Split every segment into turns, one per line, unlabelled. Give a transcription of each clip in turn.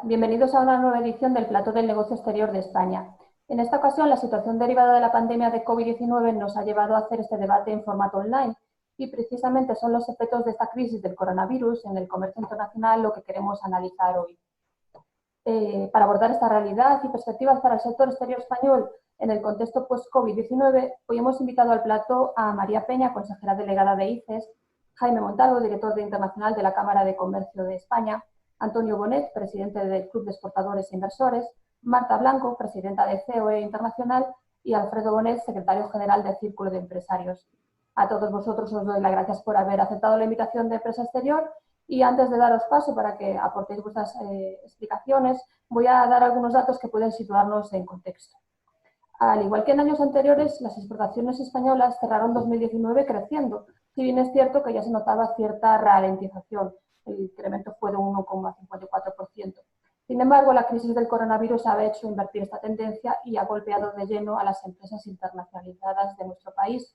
Bienvenidos a una nueva edición del Plató del Negocio Exterior de España. En esta ocasión, la situación derivada de la pandemia de COVID-19 nos ha llevado a hacer este debate en formato online y precisamente son los efectos de esta crisis del coronavirus en el comercio internacional lo que queremos analizar hoy. Para abordar esta realidad y perspectivas para el sector exterior español en el contexto post-COVID-19, hoy hemos invitado al plató a María Peña, consejera delegada de ICES, Jaime Montalvo, director internacional de la Cámara de Comercio de España, Antonio Bonet, presidente del Club de Exportadores e Inversores, Marta Blanco, presidenta de COE Internacional, y Alfredo Bonet, secretario general del Círculo de Empresarios. A todos vosotros os doy las gracias por haber aceptado la invitación de Empresa Exterior y antes de daros paso para que aportéis vuestras explicaciones, voy a dar algunos datos que pueden situarnos en contexto. Al igual que en años anteriores, las exportaciones españolas cerraron 2019 creciendo, si bien es cierto que ya se notaba cierta ralentización. El incremento fue de un 1,54%. Sin embargo, la crisis del coronavirus ha hecho invertir esta tendencia y ha golpeado de lleno a las empresas internacionalizadas de nuestro país.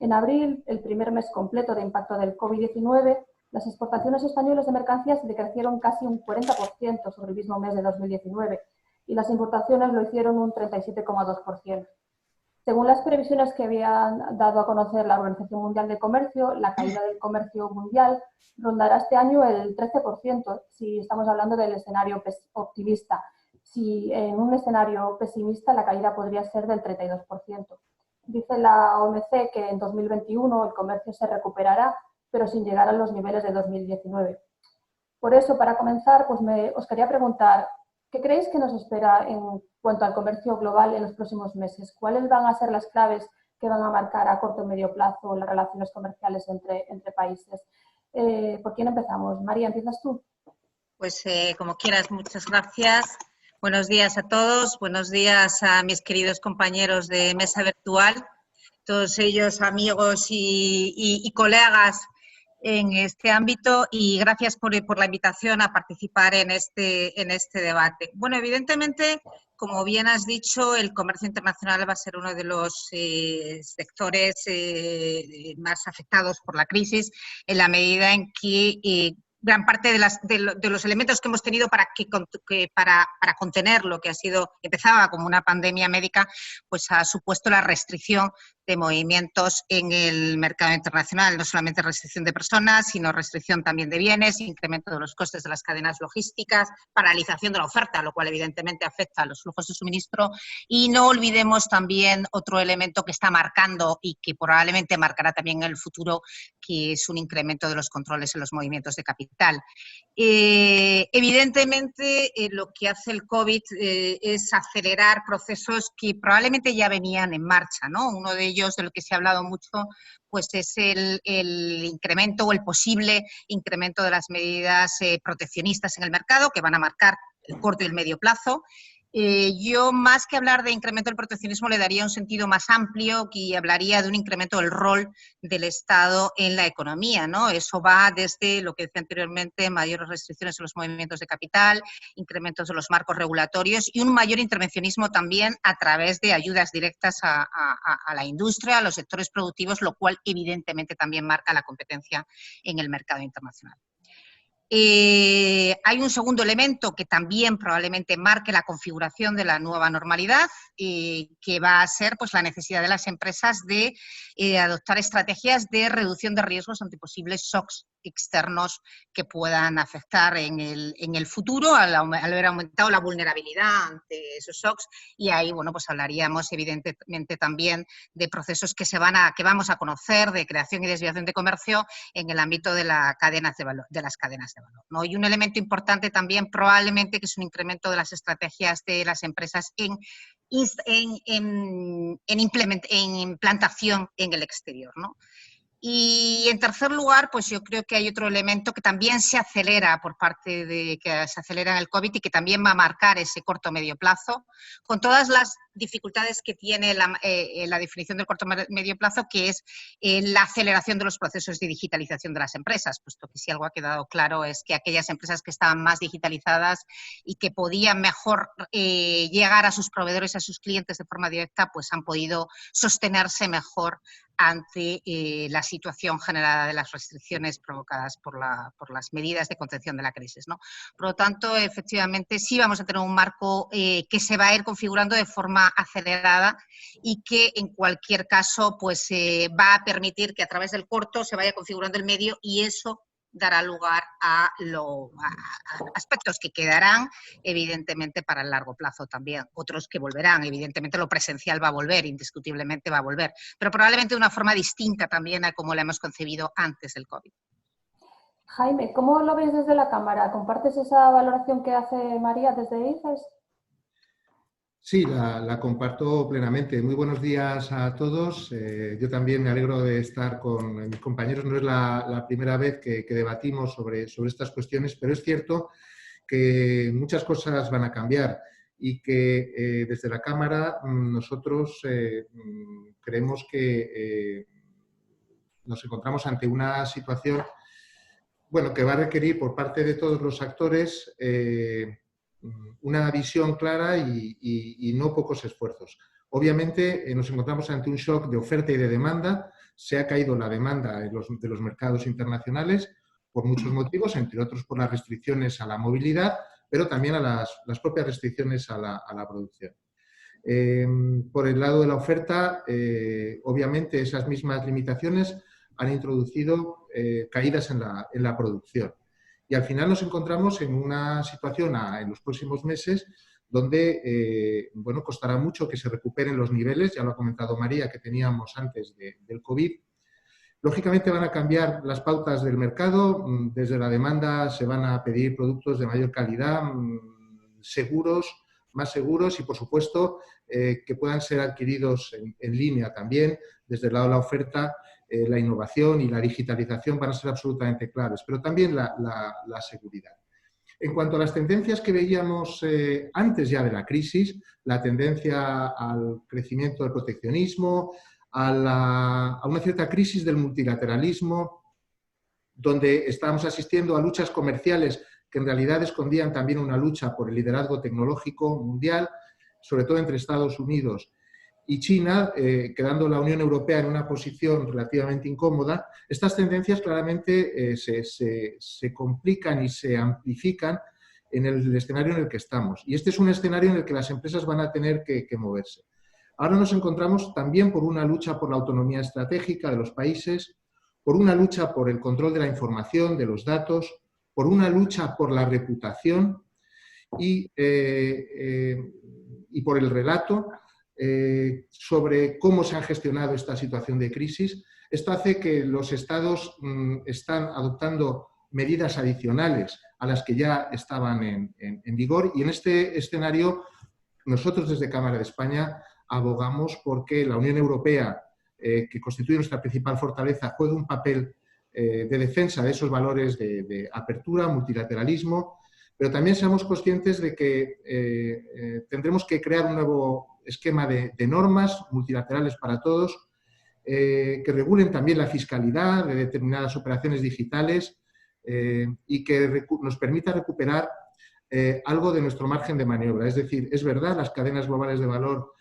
En abril, el primer mes completo de impacto del COVID-19, las exportaciones españolas de mercancías decrecieron casi un 40% sobre el mismo mes de 2019 y las importaciones lo hicieron un 37,2%. Según las previsiones que habían dado a conocer la Organización Mundial de Comercio, la caída del comercio mundial rondará este año el 13%, si estamos hablando del escenario optimista. Si en un escenario pesimista, la caída podría ser del 32%. Dice la OMC que en 2021 el comercio se recuperará, pero sin llegar a los niveles de 2019. Por eso, para comenzar, pues os quería preguntar, ¿qué creéis que nos espera en cuanto al comercio global en los próximos meses? ¿Cuáles van a ser las claves que van a marcar a corto y medio plazo las relaciones comerciales entre países? ¿Por quién empezamos? María, ¿empiezas tú?
Pues como quieras, muchas gracias. Buenos días a todos, buenos días a mis queridos compañeros de mesa virtual, todos ellos amigos y colegas en este ámbito, y gracias por la invitación a participar en este debate. Bueno, evidentemente, como bien has dicho, el comercio internacional va a ser uno de los sectores más afectados por la crisis, en la medida en que gran parte de los elementos que hemos tenido para contener lo que empezaba como una pandemia médica, pues ha supuesto la restricción de movimientos en el mercado internacional, no solamente restricción de personas, sino restricción también de bienes, incremento de los costes de las cadenas logísticas, paralización de la oferta, lo cual evidentemente afecta a los flujos de suministro, y no olvidemos también otro elemento que está marcando y que probablemente marcará también en el futuro, que es un incremento de los controles en los movimientos de capital. Evidentemente, lo que hace el COVID es acelerar procesos que probablemente ya venían en marcha, ¿no? Uno de ellos, de lo que se ha hablado mucho, pues es el incremento o el posible incremento de las medidas proteccionistas en el mercado, que van a marcar el corto y el medio plazo. Yo, más que hablar de incremento del proteccionismo, le daría un sentido más amplio y hablaría de un incremento del rol del Estado en la economía, ¿no? Eso va desde lo que decía anteriormente, mayores restricciones en los movimientos de capital, incrementos de los marcos regulatorios y un mayor intervencionismo también a través de ayudas directas a la industria, a los sectores productivos, lo cual evidentemente también marca la competencia en el mercado internacional. Hay un segundo elemento que también probablemente marque la configuración de la nueva normalidad, que va a ser pues, la necesidad de las empresas de adoptar estrategias de reducción de riesgos ante posibles shocks externos que puedan afectar en el futuro al haber aumentado la vulnerabilidad ante esos shocks. Y ahí, bueno, pues hablaríamos evidentemente también de procesos que vamos a conocer de creación y desviación de comercio en el ámbito de las cadenas de valor, ¿no? Y un elemento importante también probablemente que es un incremento de las estrategias de las empresas en implantación en el exterior, ¿no? Y en tercer lugar, pues yo creo que hay otro elemento que también se acelera que se acelera en el COVID y que también va a marcar ese corto o medio plazo, con todas las dificultades que tiene la definición del corto o medio plazo, que es la aceleración de los procesos de digitalización de las empresas, puesto que si algo ha quedado claro es que aquellas empresas que estaban más digitalizadas y que podían mejor llegar a sus proveedores, a sus clientes de forma directa, pues han podido sostenerse mejor ante la situación generada de las restricciones provocadas por las medidas de contención de la crisis, ¿no? Por lo tanto, efectivamente, sí vamos a tener un marco que se va a ir configurando de forma acelerada y que, en cualquier caso, pues va a permitir que a través del corto se vaya configurando el medio, y eso dará lugar a aspectos que quedarán, evidentemente, para el largo plazo también. Otros que volverán, evidentemente lo presencial va a volver, indiscutiblemente va a volver, pero probablemente de una forma distinta también a como la hemos concebido antes del COVID.
Jaime, ¿cómo lo ves desde la Cámara? ¿Compartes esa valoración que hace María desde ICES?
Sí, la comparto plenamente. Muy buenos días a todos. Yo también me alegro de estar con mis compañeros. No es la primera vez que debatimos sobre estas cuestiones, pero es cierto que muchas cosas van a cambiar y que desde la Cámara nosotros creemos que nos encontramos ante una situación, bueno, que va a requerir por parte de todos los actores una visión clara y no pocos esfuerzos. Obviamente nos encontramos ante un shock de oferta y de demanda. Se ha caído la demanda de los mercados internacionales por muchos motivos, entre otros por las restricciones a la movilidad, pero también a las propias restricciones a la producción. Por el lado de la oferta, obviamente esas mismas limitaciones han introducido caídas en la producción. Y al final nos encontramos en una situación en los próximos meses donde bueno, costará mucho que se recuperen los niveles, ya lo ha comentado María, que teníamos antes del COVID. Lógicamente van a cambiar las pautas del mercado. Desde la demanda se van a pedir productos de mayor calidad, seguros, más seguros y, por supuesto, que puedan ser adquiridos en línea también. Desde el lado de la oferta, la innovación y la digitalización van a ser absolutamente claves, pero también la seguridad. En cuanto a las tendencias que veíamos antes ya de la crisis, la tendencia al crecimiento del proteccionismo, a una cierta crisis del multilateralismo, donde estábamos asistiendo a luchas comerciales que en realidad escondían también una lucha por el liderazgo tecnológico mundial, sobre todo entre Estados Unidos y China, quedando la Unión Europea en una posición relativamente incómoda. Estas tendencias claramente se complican y se amplifican en el escenario en el que estamos. Y este es un escenario en el que las empresas van a tener que moverse. Ahora nos encontramos también por una lucha por la autonomía estratégica de los países, por una lucha por el control de la información, de los datos, por una lucha por la reputación y por el relato sobre cómo se ha gestionado esta situación de crisis. Esto hace que los estados están adoptando medidas adicionales a las que ya estaban en vigor, y en este escenario nosotros desde Cámara de España abogamos porque la Unión Europea, que constituye nuestra principal fortaleza, juegue un papel de defensa de esos valores de apertura, multilateralismo, pero también seamos conscientes de que tendremos que crear un nuevo esquema de normas multilaterales para todos, que regulen también la fiscalidad de determinadas operaciones digitales y que nos permita recuperar algo de nuestro margen de maniobra. Es decir, es verdad, las cadenas globales de valor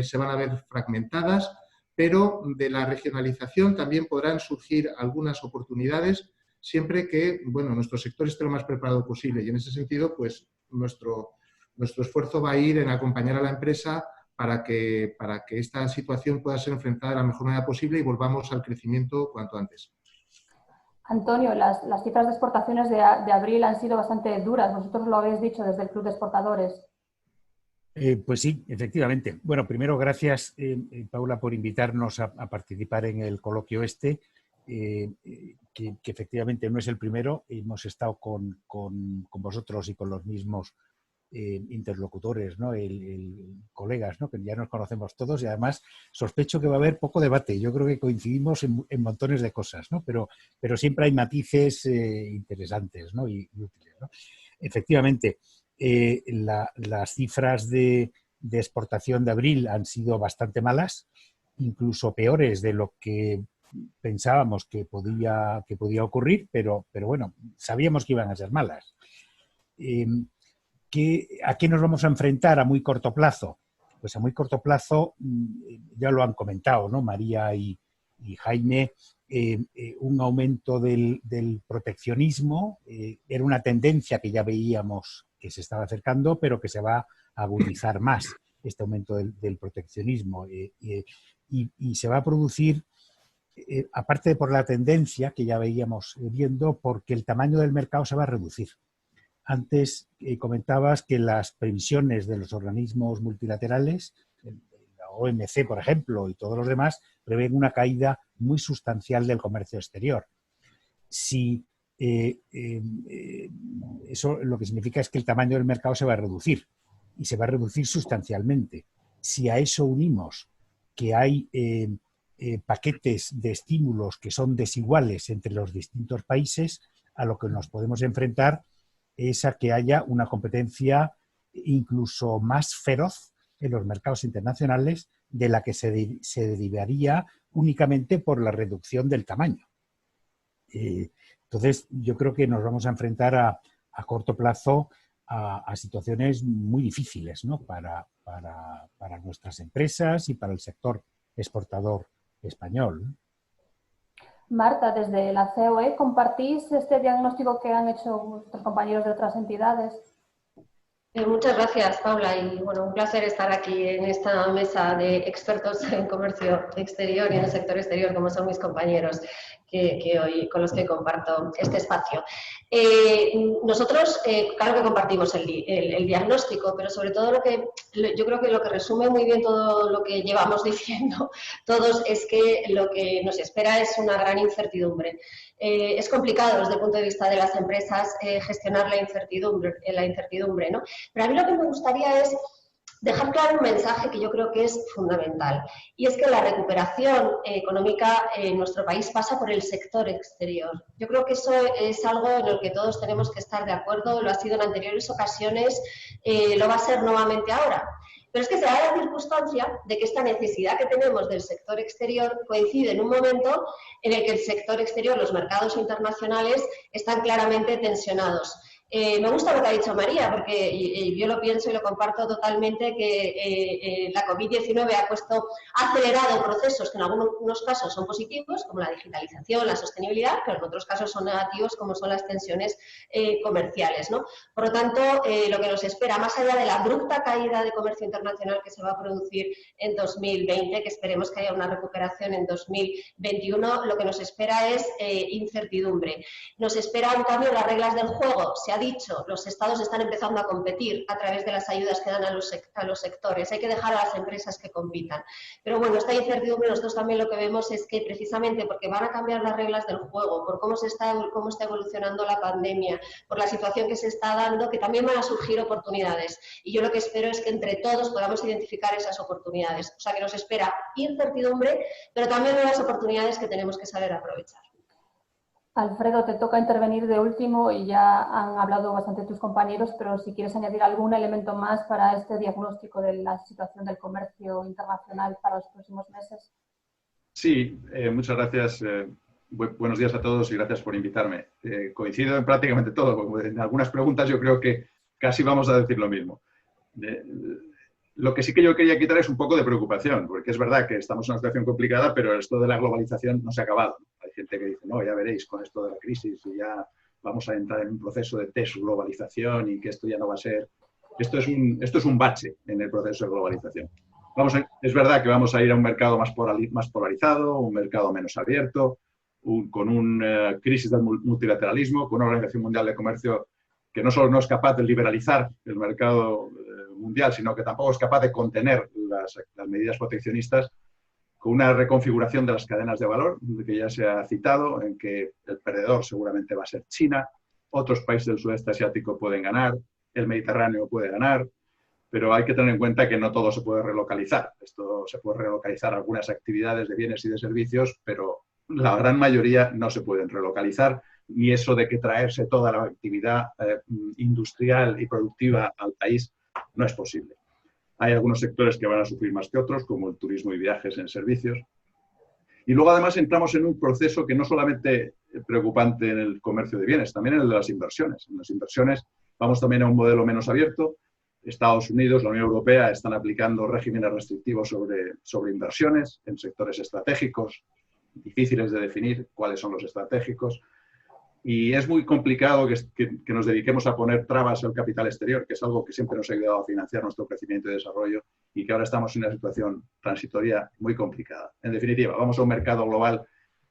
se van a ver fragmentadas, pero de la regionalización también podrán surgir algunas oportunidades siempre que, bueno, nuestro sector esté lo más preparado posible. Y en ese sentido, pues nuestro esfuerzo va a ir en acompañar a la empresa para que esta situación pueda ser enfrentada de la mejor manera posible y volvamos al crecimiento cuanto antes.
Antonio, las cifras de exportaciones de abril han sido bastante duras. Vosotros lo habéis dicho desde el Club de Exportadores.
Pues sí, efectivamente. Bueno, primero gracias, Paula, por invitarnos a participar en el coloquio que efectivamente no es el primero. Hemos estado con vosotros y con los mismos interlocutores, ¿no? Colegas, ¿no? Que ya nos conocemos todos, y además sospecho que va a haber poco debate. Yo creo que coincidimos en montones de cosas, ¿no? Pero siempre hay matices interesantes, ¿no? y útiles, ¿no? Efectivamente, las cifras de exportación de abril han sido bastante malas, incluso peores de lo que pensábamos que podía ocurrir, pero bueno, sabíamos que iban a ser malas. ¿A qué nos vamos a enfrentar a muy corto plazo? Pues a muy corto plazo, ya lo han comentado, ¿no? María y y Jaime, un aumento del proteccionismo. Era una tendencia que ya veíamos que se estaba acercando, pero que se va a agudizar más, este aumento del proteccionismo. Y se va a producir, aparte por la tendencia que ya veíamos viendo, porque el tamaño del mercado se va a reducir. Antes comentabas que las previsiones de los organismos multilaterales, la OMC, por ejemplo, y todos los demás, prevén una caída muy sustancial del comercio exterior. Si eso lo que significa es que el tamaño del mercado se va a reducir, y se va a reducir sustancialmente. Si a eso unimos que hay paquetes de estímulos que son desiguales entre los distintos países, a lo que nos podemos enfrentar es a que haya una competencia incluso más feroz en los mercados internacionales de la que se derivaría únicamente por la reducción del tamaño. Entonces, yo creo que nos vamos a enfrentar a corto plazo a situaciones muy difíciles, ¿no? para nuestras empresas y para el sector exportador español.
Marta, desde la COE, ¿compartís este diagnóstico que han hecho vuestros compañeros de otras entidades?
Muchas gracias, Paula, y bueno, un placer estar aquí en esta mesa de expertos en comercio exterior y en el sector exterior, como son mis compañeros que hoy, con los que comparto este espacio. Nosotros, claro que compartimos el diagnóstico, pero sobre todo yo creo que lo que resume muy bien todo lo que llevamos diciendo todos es que lo que nos espera es una gran incertidumbre. Es complicado desde el punto de vista de las empresas gestionar la incertidumbre, ¿no? Pero a mí lo que me gustaría es dejar claro un mensaje que yo creo que es fundamental, y es que la recuperación económica en nuestro país pasa por el sector exterior. Yo creo que eso es algo en lo que todos tenemos que estar de acuerdo, lo ha sido en anteriores ocasiones, lo va a ser nuevamente ahora. Pero es que se da la circunstancia de que esta necesidad que tenemos del sector exterior coincide en un momento en el que el sector exterior, los mercados internacionales, están claramente tensionados. Me gusta lo que ha dicho María, porque yo lo pienso y lo comparto totalmente, que la COVID-19 ha acelerado procesos que en algunos casos son positivos, como la digitalización, la sostenibilidad, pero en otros casos son negativos, como son las tensiones comerciales, ¿no? Por lo tanto, lo que nos espera, más allá de la abrupta caída de comercio internacional que se va a producir en 2020, que esperemos que haya una recuperación en 2021, lo que nos espera es incertidumbre. Nos espera un cambio en las reglas del juego. Se ha dicho, los estados están empezando a competir a través de las ayudas que dan a los sectores. Hay que dejar a las empresas que compitan. Pero bueno, esta incertidumbre nosotros también lo que vemos es que precisamente porque van a cambiar las reglas del juego, por cómo está evolucionando la pandemia, por la situación que se está dando, que también van a surgir oportunidades. Y yo lo que espero es que entre todos podamos identificar esas oportunidades. O sea, que nos espera incertidumbre, pero también nuevas oportunidades que tenemos que saber aprovechar.
Alfredo, te toca intervenir de último y ya han hablado bastante tus compañeros, pero si quieres añadir algún elemento más para este diagnóstico de la situación del comercio internacional para los próximos meses.
Sí, muchas gracias. Buenos días a todos y gracias por invitarme. Coincido en prácticamente todo, porque en algunas preguntas yo creo que casi vamos a decir lo mismo. Lo que sí que yo quería quitar es un poco de preocupación, porque es verdad que estamos en una situación complicada, pero esto de la globalización no se ha acabado. Hay gente que dice, no, ya veréis con esto de la crisis y ya vamos a entrar en un proceso de desglobalización y que esto ya no va a ser... Esto es un bache en el proceso de globalización. Es verdad que vamos a ir a un mercado más polarizado, un mercado menos abierto, con una crisis del multilateralismo, con una Organización Mundial de Comercio que no solo no es capaz de liberalizar el mercado mundial, sino que tampoco es capaz de contener las medidas proteccionistas, con una reconfiguración de las cadenas de valor, que ya se ha citado, en que el perdedor seguramente va a ser China, otros países del sudeste asiático pueden ganar, el Mediterráneo puede ganar, pero hay que tener en cuenta que no todo se puede relocalizar. Esto se puede relocalizar algunas actividades de bienes y de servicios, pero la gran mayoría no se pueden relocalizar, ni eso de que traerse toda la actividad industrial y productiva al país no es posible. Hay algunos sectores que van a sufrir más que otros, como el turismo y viajes en servicios. Y luego, además, entramos en un proceso que no solamente es preocupante en el comercio de bienes, también en el de las inversiones. En las inversiones vamos también a un modelo menos abierto. Estados Unidos, la Unión Europea, están aplicando regímenes restrictivos sobre inversiones en sectores estratégicos, difíciles de definir, cuáles son los estratégicos. Y es muy complicado que nos dediquemos a poner trabas al capital exterior, que es algo que siempre nos ha ayudado a financiar nuestro crecimiento y desarrollo, y que ahora estamos en una situación transitoria muy complicada. En definitiva, vamos a un mercado global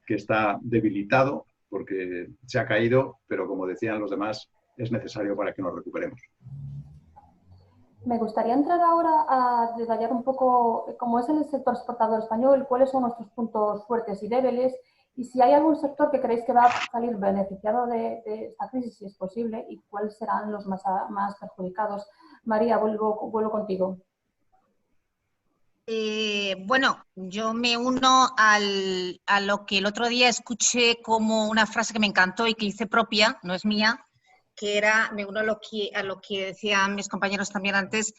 que está debilitado porque se ha caído, pero como decían los demás, es necesario para que nos recuperemos.
Me gustaría entrar ahora a detallar un poco cómo es el sector exportador español, cuáles son nuestros puntos fuertes y débiles, y si hay algún sector que creéis que va a salir beneficiado de esta crisis, si es posible, y cuáles serán los más perjudicados. María, vuelvo contigo.
Bueno, yo me uno a lo que el otro día escuché como una frase que me encantó y que hice propia, no es mía, que era, me uno a lo que decían mis compañeros también antes,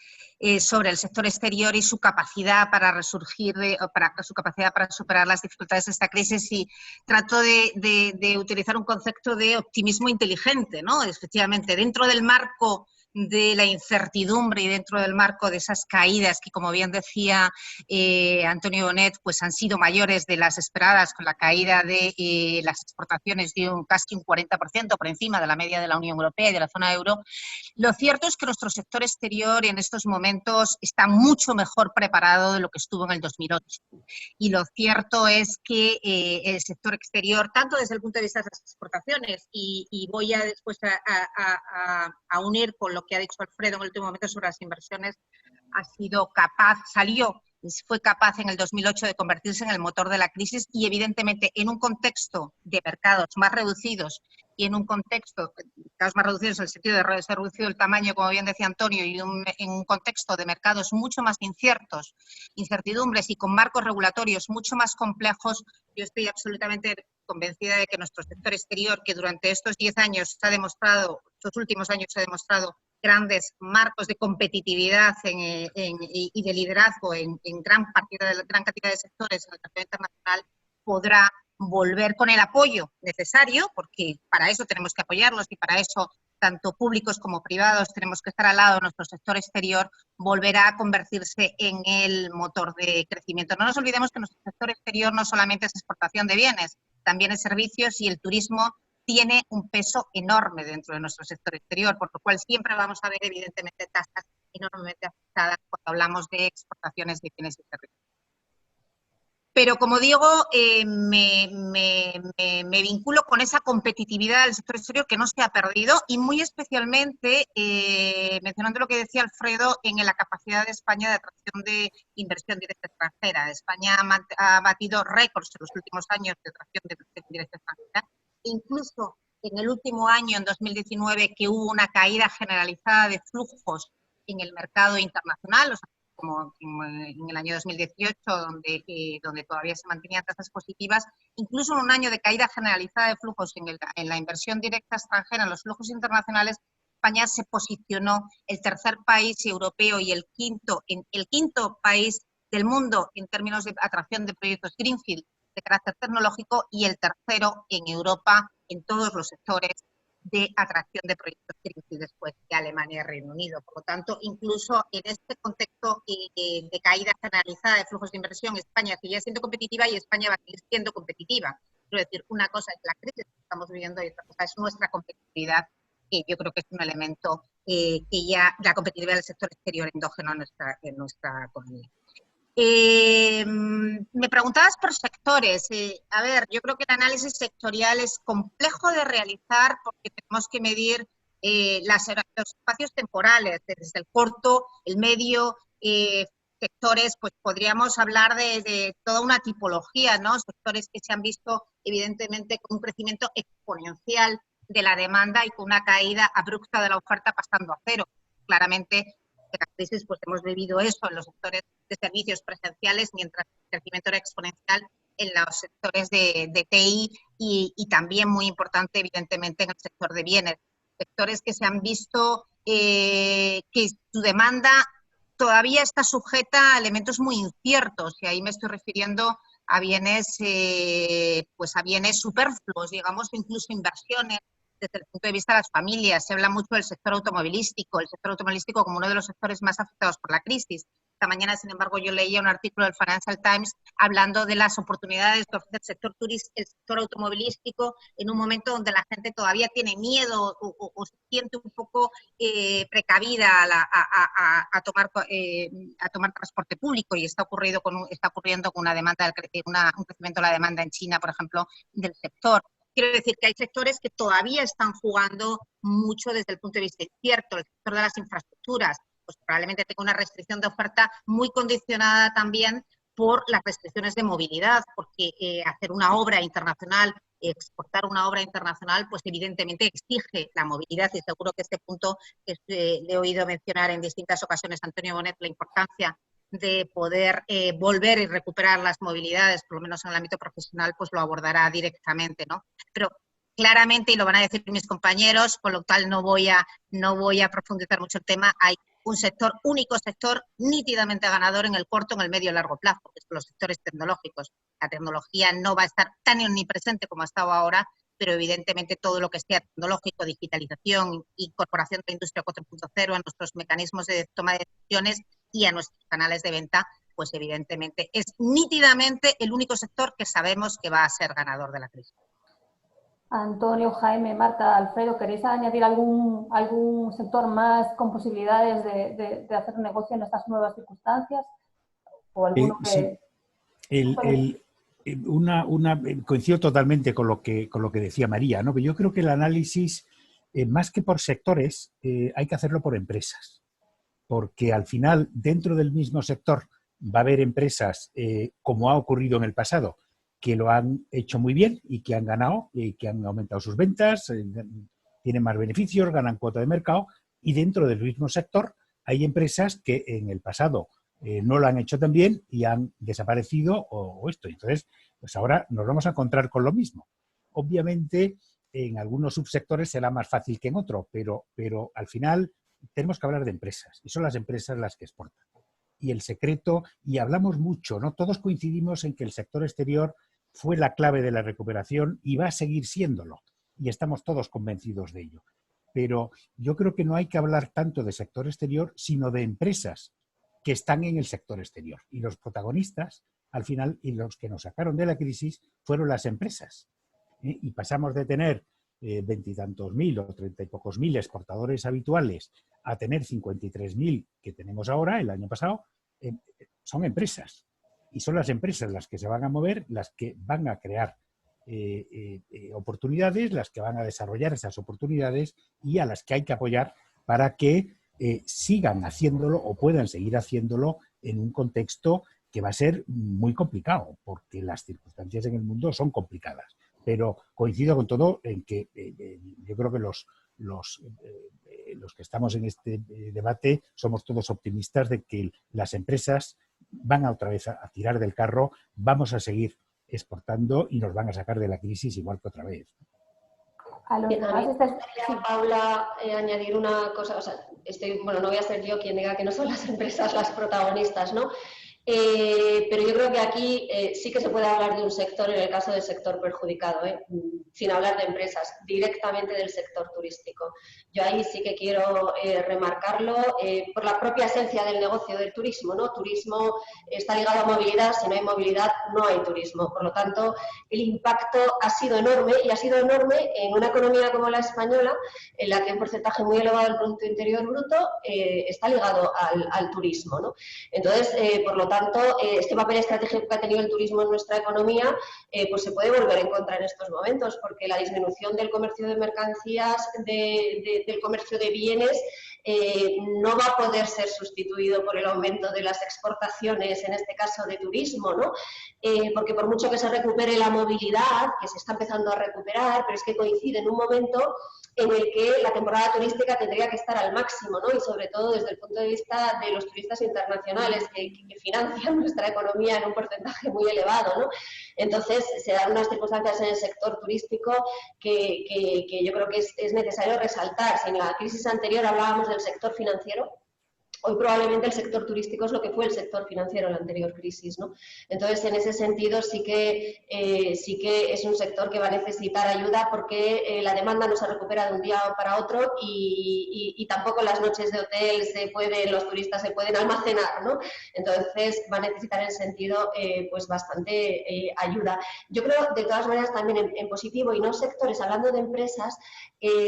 sobre el sector exterior y su capacidad para resurgir, su capacidad para superar las dificultades de esta crisis, y trato de utilizar un concepto de optimismo inteligente, ¿no? Efectivamente, dentro del marco de la incertidumbre y dentro del marco de esas caídas que, como bien decía Antonio Bonet, pues han sido mayores de las esperadas, con la caída de las exportaciones de casi un 40% por encima de la media de la Unión Europea y de la zona euro. Lo cierto es que nuestro sector exterior en estos momentos está mucho mejor preparado de lo que estuvo en el 2008. Y lo cierto es que el sector exterior, tanto desde el punto de vista de las exportaciones, y voy a después a unir con lo que ha dicho Alfredo en el último momento sobre las inversiones, fue capaz en el 2008 de convertirse en el motor de la crisis, y evidentemente en un contexto de mercados más reducidos y en un contexto, mercados más reducidos en el sentido de reducido el tamaño, como bien decía Antonio, y en un contexto de mercados mucho más inciertos, incertidumbres y con marcos regulatorios mucho más complejos, yo estoy absolutamente convencida de que nuestro sector exterior, que durante estos 10 años estos últimos años se ha demostrado grandes marcos de competitividad y de liderazgo en gran cantidad de sectores en el mercado internacional, podrá volver con el apoyo necesario, porque para eso tenemos que apoyarlos y para eso tanto públicos como privados tenemos que estar al lado de nuestro sector exterior, volverá a convertirse en el motor de crecimiento. No nos olvidemos que nuestro sector exterior no solamente es exportación de bienes, también es servicios, y el turismo tiene un peso enorme dentro de nuestro sector exterior, por lo cual siempre vamos a ver evidentemente tasas enormemente afectadas cuando hablamos de exportaciones de bienes y servicios. Pero como digo, me vinculo con esa competitividad del sector exterior que no se ha perdido, y muy especialmente, mencionando lo que decía Alfredo, en la capacidad de España de atracción de inversión directa extranjera. España ha batido récords en los últimos años de atracción de inversión directa extranjera. Incluso en el último año, en 2019, que hubo una caída generalizada de flujos en el mercado internacional, o sea, como en el año 2018, donde todavía se mantenían tasas positivas, incluso en un año de caída generalizada de flujos en la inversión directa extranjera, en los flujos internacionales, España se posicionó el tercer país europeo y el quinto país del mundo en términos de atracción de proyectos greenfield de carácter tecnológico, y el tercero en Europa en todos los sectores de atracción de proyectos greenfield después de Alemania y Reino Unido. Por lo tanto, incluso en este contexto de caída generalizada de flujos de inversión, España sigue siendo competitiva y España va a seguir siendo competitiva. Quiero decir, una cosa es la crisis que estamos viviendo y otra cosa es nuestra competitividad, que yo creo que es un elemento que ya la competitividad del sector exterior endógeno en nuestra economía. Me preguntabas por sectores. A ver, yo creo que el análisis sectorial es complejo de realizar porque tenemos que medir los espacios temporales, desde el corto, el medio, sectores, pues podríamos hablar de toda una tipología, ¿no? Sectores que se han visto evidentemente con un crecimiento exponencial de la demanda y con una caída abrupta de la oferta pasando a cero. Claramente, en la crisis pues hemos vivido eso en los sectores de servicios presenciales, mientras el crecimiento era exponencial en los sectores de TI y también muy importante, evidentemente, en el sector de bienes. Sectores que se han visto que su demanda todavía está sujeta a elementos muy inciertos, y ahí me estoy refiriendo a bienes, pues a bienes superfluos, digamos, incluso inversiones desde el punto de vista de las familias. Se habla mucho del sector automovilístico como uno de los sectores más afectados por la crisis. Esta mañana, sin embargo, yo leía un artículo del Financial Times hablando de las oportunidades que ofrece el sector automovilístico en un momento donde la gente todavía tiene miedo o se siente un poco precavida a tomar transporte público, y está ocurriendo con una demanda, un crecimiento de la demanda en China, por ejemplo, del sector. Quiero decir que hay sectores que todavía están jugando mucho desde el punto de vista incierto. El sector de las infraestructuras, pues probablemente tenga una restricción de oferta muy condicionada también por las restricciones de movilidad, porque hacer una obra internacional, exportar una obra internacional, pues evidentemente exige la movilidad, y seguro que este punto le he oído mencionar en distintas ocasiones a Antonio Bonet, la importancia de poder volver y recuperar las movilidades, por lo menos en el ámbito profesional, pues lo abordará directamente, ¿no? Pero claramente, y lo van a decir mis compañeros, con lo cual no voy a profundizar mucho el tema, hay un único sector nítidamente ganador en el corto, en el medio y largo plazo, que son los sectores tecnológicos. La tecnología no va a estar tan omnipresente como ha estado ahora, pero evidentemente todo lo que sea tecnológico, digitalización, incorporación de la industria 4.0 a nuestros mecanismos de toma de decisiones y a nuestros canales de venta, pues evidentemente es nítidamente el único sector que sabemos que va a ser ganador de la crisis.
Antonio, Jaime, Marta, Alfredo, ¿queréis añadir algún sector más con posibilidades de hacer un negocio en estas nuevas circunstancias? ¿O alguno que...?
Sí. Coincido totalmente con lo que decía María, ¿no? Pero yo creo que el análisis, más que por sectores, hay que hacerlo por empresas. Porque al final, dentro del mismo sector, va a haber empresas, como ha ocurrido en el pasado, que lo han hecho muy bien y que han ganado y que han aumentado sus ventas, tienen más beneficios, ganan cuota de mercado, y dentro del mismo sector hay empresas que en el pasado no lo han hecho tan bien y han desaparecido o esto. Entonces, pues ahora nos vamos a encontrar con lo mismo. Obviamente, en algunos subsectores será más fácil que en otro, pero al final tenemos que hablar de empresas, y son las empresas las que exportan. Y el secreto, y hablamos mucho, ¿no? Todos coincidimos en que el sector exterior fue la clave de la recuperación y va a seguir siéndolo, y estamos todos convencidos de ello. Pero yo creo que no hay que hablar tanto de sector exterior, sino de empresas que están en el sector exterior. Y los protagonistas, al final, y los que nos sacaron de la crisis, fueron las empresas. Y pasamos de tener 20 y tantos mil o 30 y pocos mil exportadores habituales a tener 53.000 que tenemos ahora, el año pasado. Son empresas, y son las empresas las que se van a mover, las que van a crear oportunidades, las que van a desarrollar esas oportunidades, y a las que hay que apoyar para que sigan haciéndolo o puedan seguir haciéndolo en un contexto que va a ser muy complicado, porque las circunstancias en el mundo son complicadas. Pero coincido con todo en que yo creo que los que estamos en este debate somos todos optimistas de que las empresas van a otra vez a tirar del carro, vamos a seguir exportando y nos van a sacar de la crisis igual que otra vez.
A los demás,
Paula, añadir una cosa, o sea, no voy a ser yo quien diga que no son las empresas las protagonistas, ¿no? Pero yo creo que aquí sí que se puede hablar de un sector, en el caso del sector perjudicado, sin hablar de empresas, directamente del sector turístico. Yo ahí sí que quiero remarcarlo por la propia esencia del negocio del turismo, ¿no? Turismo está ligado a movilidad, si no hay movilidad no hay turismo. Por lo tanto, el impacto ha sido enorme, y ha sido enorme en una economía como la española, en la que un porcentaje muy elevado del Producto Interior Bruto está ligado al turismo, ¿no? Entonces, por lo tanto, este papel estratégico que ha tenido el turismo en nuestra economía, pues se puede volver en contra en estos momentos, porque la disminución del comercio de mercancías, del comercio de bienes, no va a poder ser sustituido por el aumento de las exportaciones, en este caso de turismo, ¿no? Porque por mucho que se recupere la movilidad, que se está empezando a recuperar, pero es que coincide en un momento en el que la temporada turística tendría que estar al máximo, ¿no? Y sobre todo desde el punto de vista de los turistas internacionales que financian nuestra economía en un porcentaje muy elevado, ¿no? Entonces, se dan unas circunstancias en el sector turístico que yo creo que es necesario resaltar. Si en la crisis anterior hablábamos del sector financiero, Hoy probablemente el sector turístico es lo que fue el sector financiero en la anterior crisis, ¿no? Entonces, en ese sentido, sí que es un sector que va a necesitar ayuda porque la demanda no se recupera de un día para otro y tampoco las noches de hotel los turistas se pueden almacenar, ¿no? Entonces, va a necesitar en ese sentido pues bastante ayuda. Yo creo, de todas maneras, también en positivo y no sectores, hablando de empresas,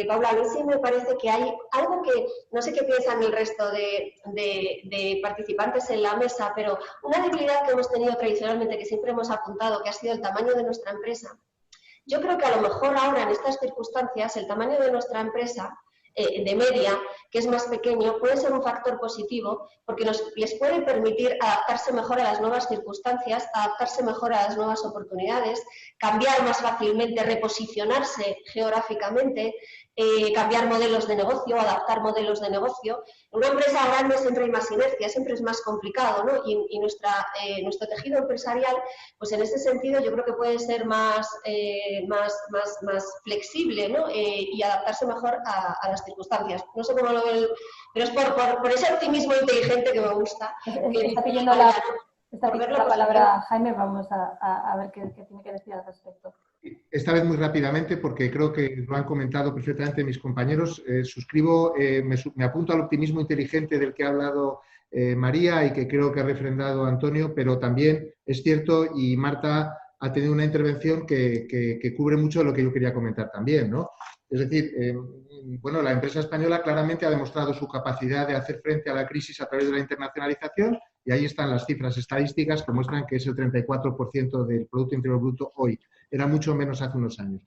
Paula, a mí sí me parece que hay algo que, no sé qué piensan el resto de participantes en la mesa, pero una debilidad que hemos tenido tradicionalmente, que siempre hemos apuntado, que ha sido el tamaño de nuestra empresa. Yo creo que a lo mejor ahora, en estas circunstancias, el tamaño de nuestra empresa, de media, que es más pequeño, puede ser un factor positivo porque les puede permitir adaptarse mejor a las nuevas circunstancias, adaptarse mejor a las nuevas oportunidades, cambiar más fácilmente, reposicionarse geográficamente, cambiar modelos de negocio, adaptar modelos de negocio. En una empresa grande siempre hay más inercia, siempre es más complicado, ¿no? Y nuestro tejido empresarial, pues en ese sentido yo creo que puede ser más flexible, ¿no? Y adaptarse mejor a las circunstancias. No sé cómo lo veo, pero es por ese optimismo inteligente que me gusta.
Está pidiendo la palabra Jaime, vamos a ver qué tiene que decir al respecto.
Esta vez muy rápidamente, porque creo que lo han comentado perfectamente mis compañeros. Suscribo, me apunto al optimismo inteligente del que ha hablado María y que creo que ha refrendado Antonio, pero también es cierto, y Marta ha tenido una intervención que cubre mucho de lo que yo quería comentar también, ¿no? Es decir, bueno, la empresa española claramente ha demostrado su capacidad de hacer frente a la crisis a través de la internacionalización, y ahí están las cifras estadísticas que muestran que es el 34% del Producto Interior Bruto hoy. Era mucho menos hace unos años.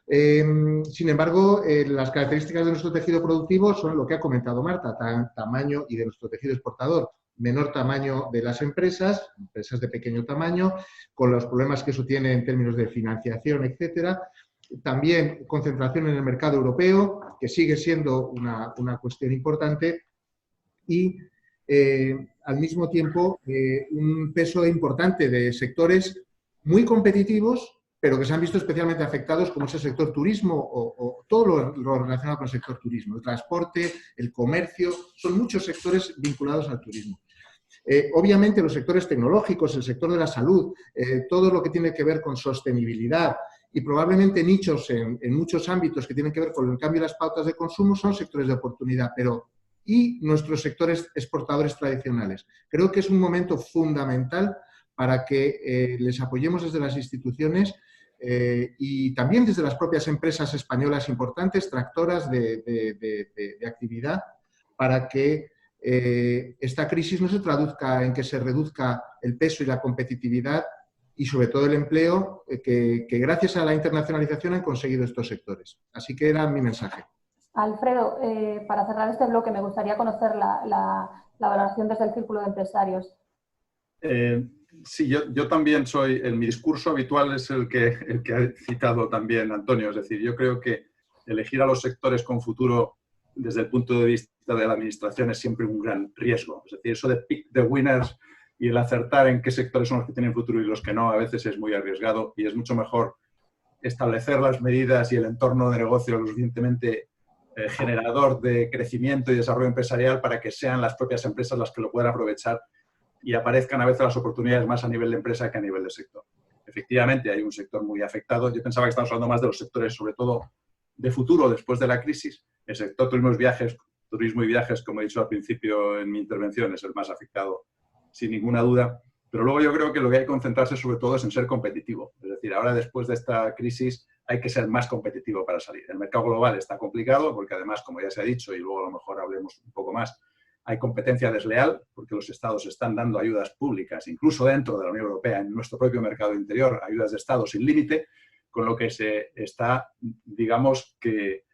Sin embargo, las características de nuestro tejido productivo son lo que ha comentado Marta, tamaño, y de nuestro tejido exportador, menor tamaño de las empresas de pequeño tamaño, con los problemas que eso tiene en términos de financiación, etcétera. También concentración en el mercado europeo, que sigue siendo una cuestión importante, y al mismo tiempo un peso importante de sectores muy competitivos, pero que se han visto especialmente afectados, como es el sector turismo o todo lo relacionado con el sector turismo, el transporte, el comercio, son muchos sectores vinculados al turismo. Obviamente los sectores tecnológicos, el sector de la salud, todo lo que tiene que ver con sostenibilidad y probablemente nichos en muchos ámbitos que tienen que ver con el cambio de las pautas de consumo son sectores de oportunidad, y nuestros sectores exportadores tradicionales. Creo que es un momento fundamental para que les apoyemos desde las instituciones y también desde las propias empresas españolas importantes, tractoras de actividad, para que esta crisis no se traduzca en que se reduzca el peso y la competitividad y sobre todo el empleo que gracias a la internacionalización han conseguido estos sectores. Así que era mi mensaje.
Alfredo, para cerrar este bloque me gustaría conocer la valoración desde el Círculo de Empresarios.
Sí, yo también mi discurso habitual es el que ha citado también Antonio. Es decir, yo creo que elegir a los sectores con futuro desde el punto de vista de la administración es siempre un gran riesgo. Es decir, eso de pick the winners y el acertar en qué sectores son los que tienen futuro y los que no, a veces es muy arriesgado, y es mucho mejor establecer las medidas y el entorno de negocio lo suficientemente generador de crecimiento y desarrollo empresarial para que sean las propias empresas las que lo puedan aprovechar y aparezcan a veces las oportunidades más a nivel de empresa que a nivel de sector. Efectivamente, hay un sector muy afectado. Yo pensaba que estamos hablando más de los sectores, sobre todo, de futuro, después de la crisis. El sector turismo y viajes, como he dicho al principio en mi intervención, es el más afectado, sin ninguna duda. Pero luego yo creo que lo que hay que concentrarse sobre todo es en ser competitivo. Es decir, ahora después de esta crisis hay que ser más competitivo para salir. El mercado global está complicado porque además, como ya se ha dicho, y luego a lo mejor hablemos un poco más, hay competencia desleal porque los estados están dando ayudas públicas, incluso dentro de la Unión Europea, en nuestro propio mercado interior, ayudas de estado sin límite, con lo que se está, digamos que,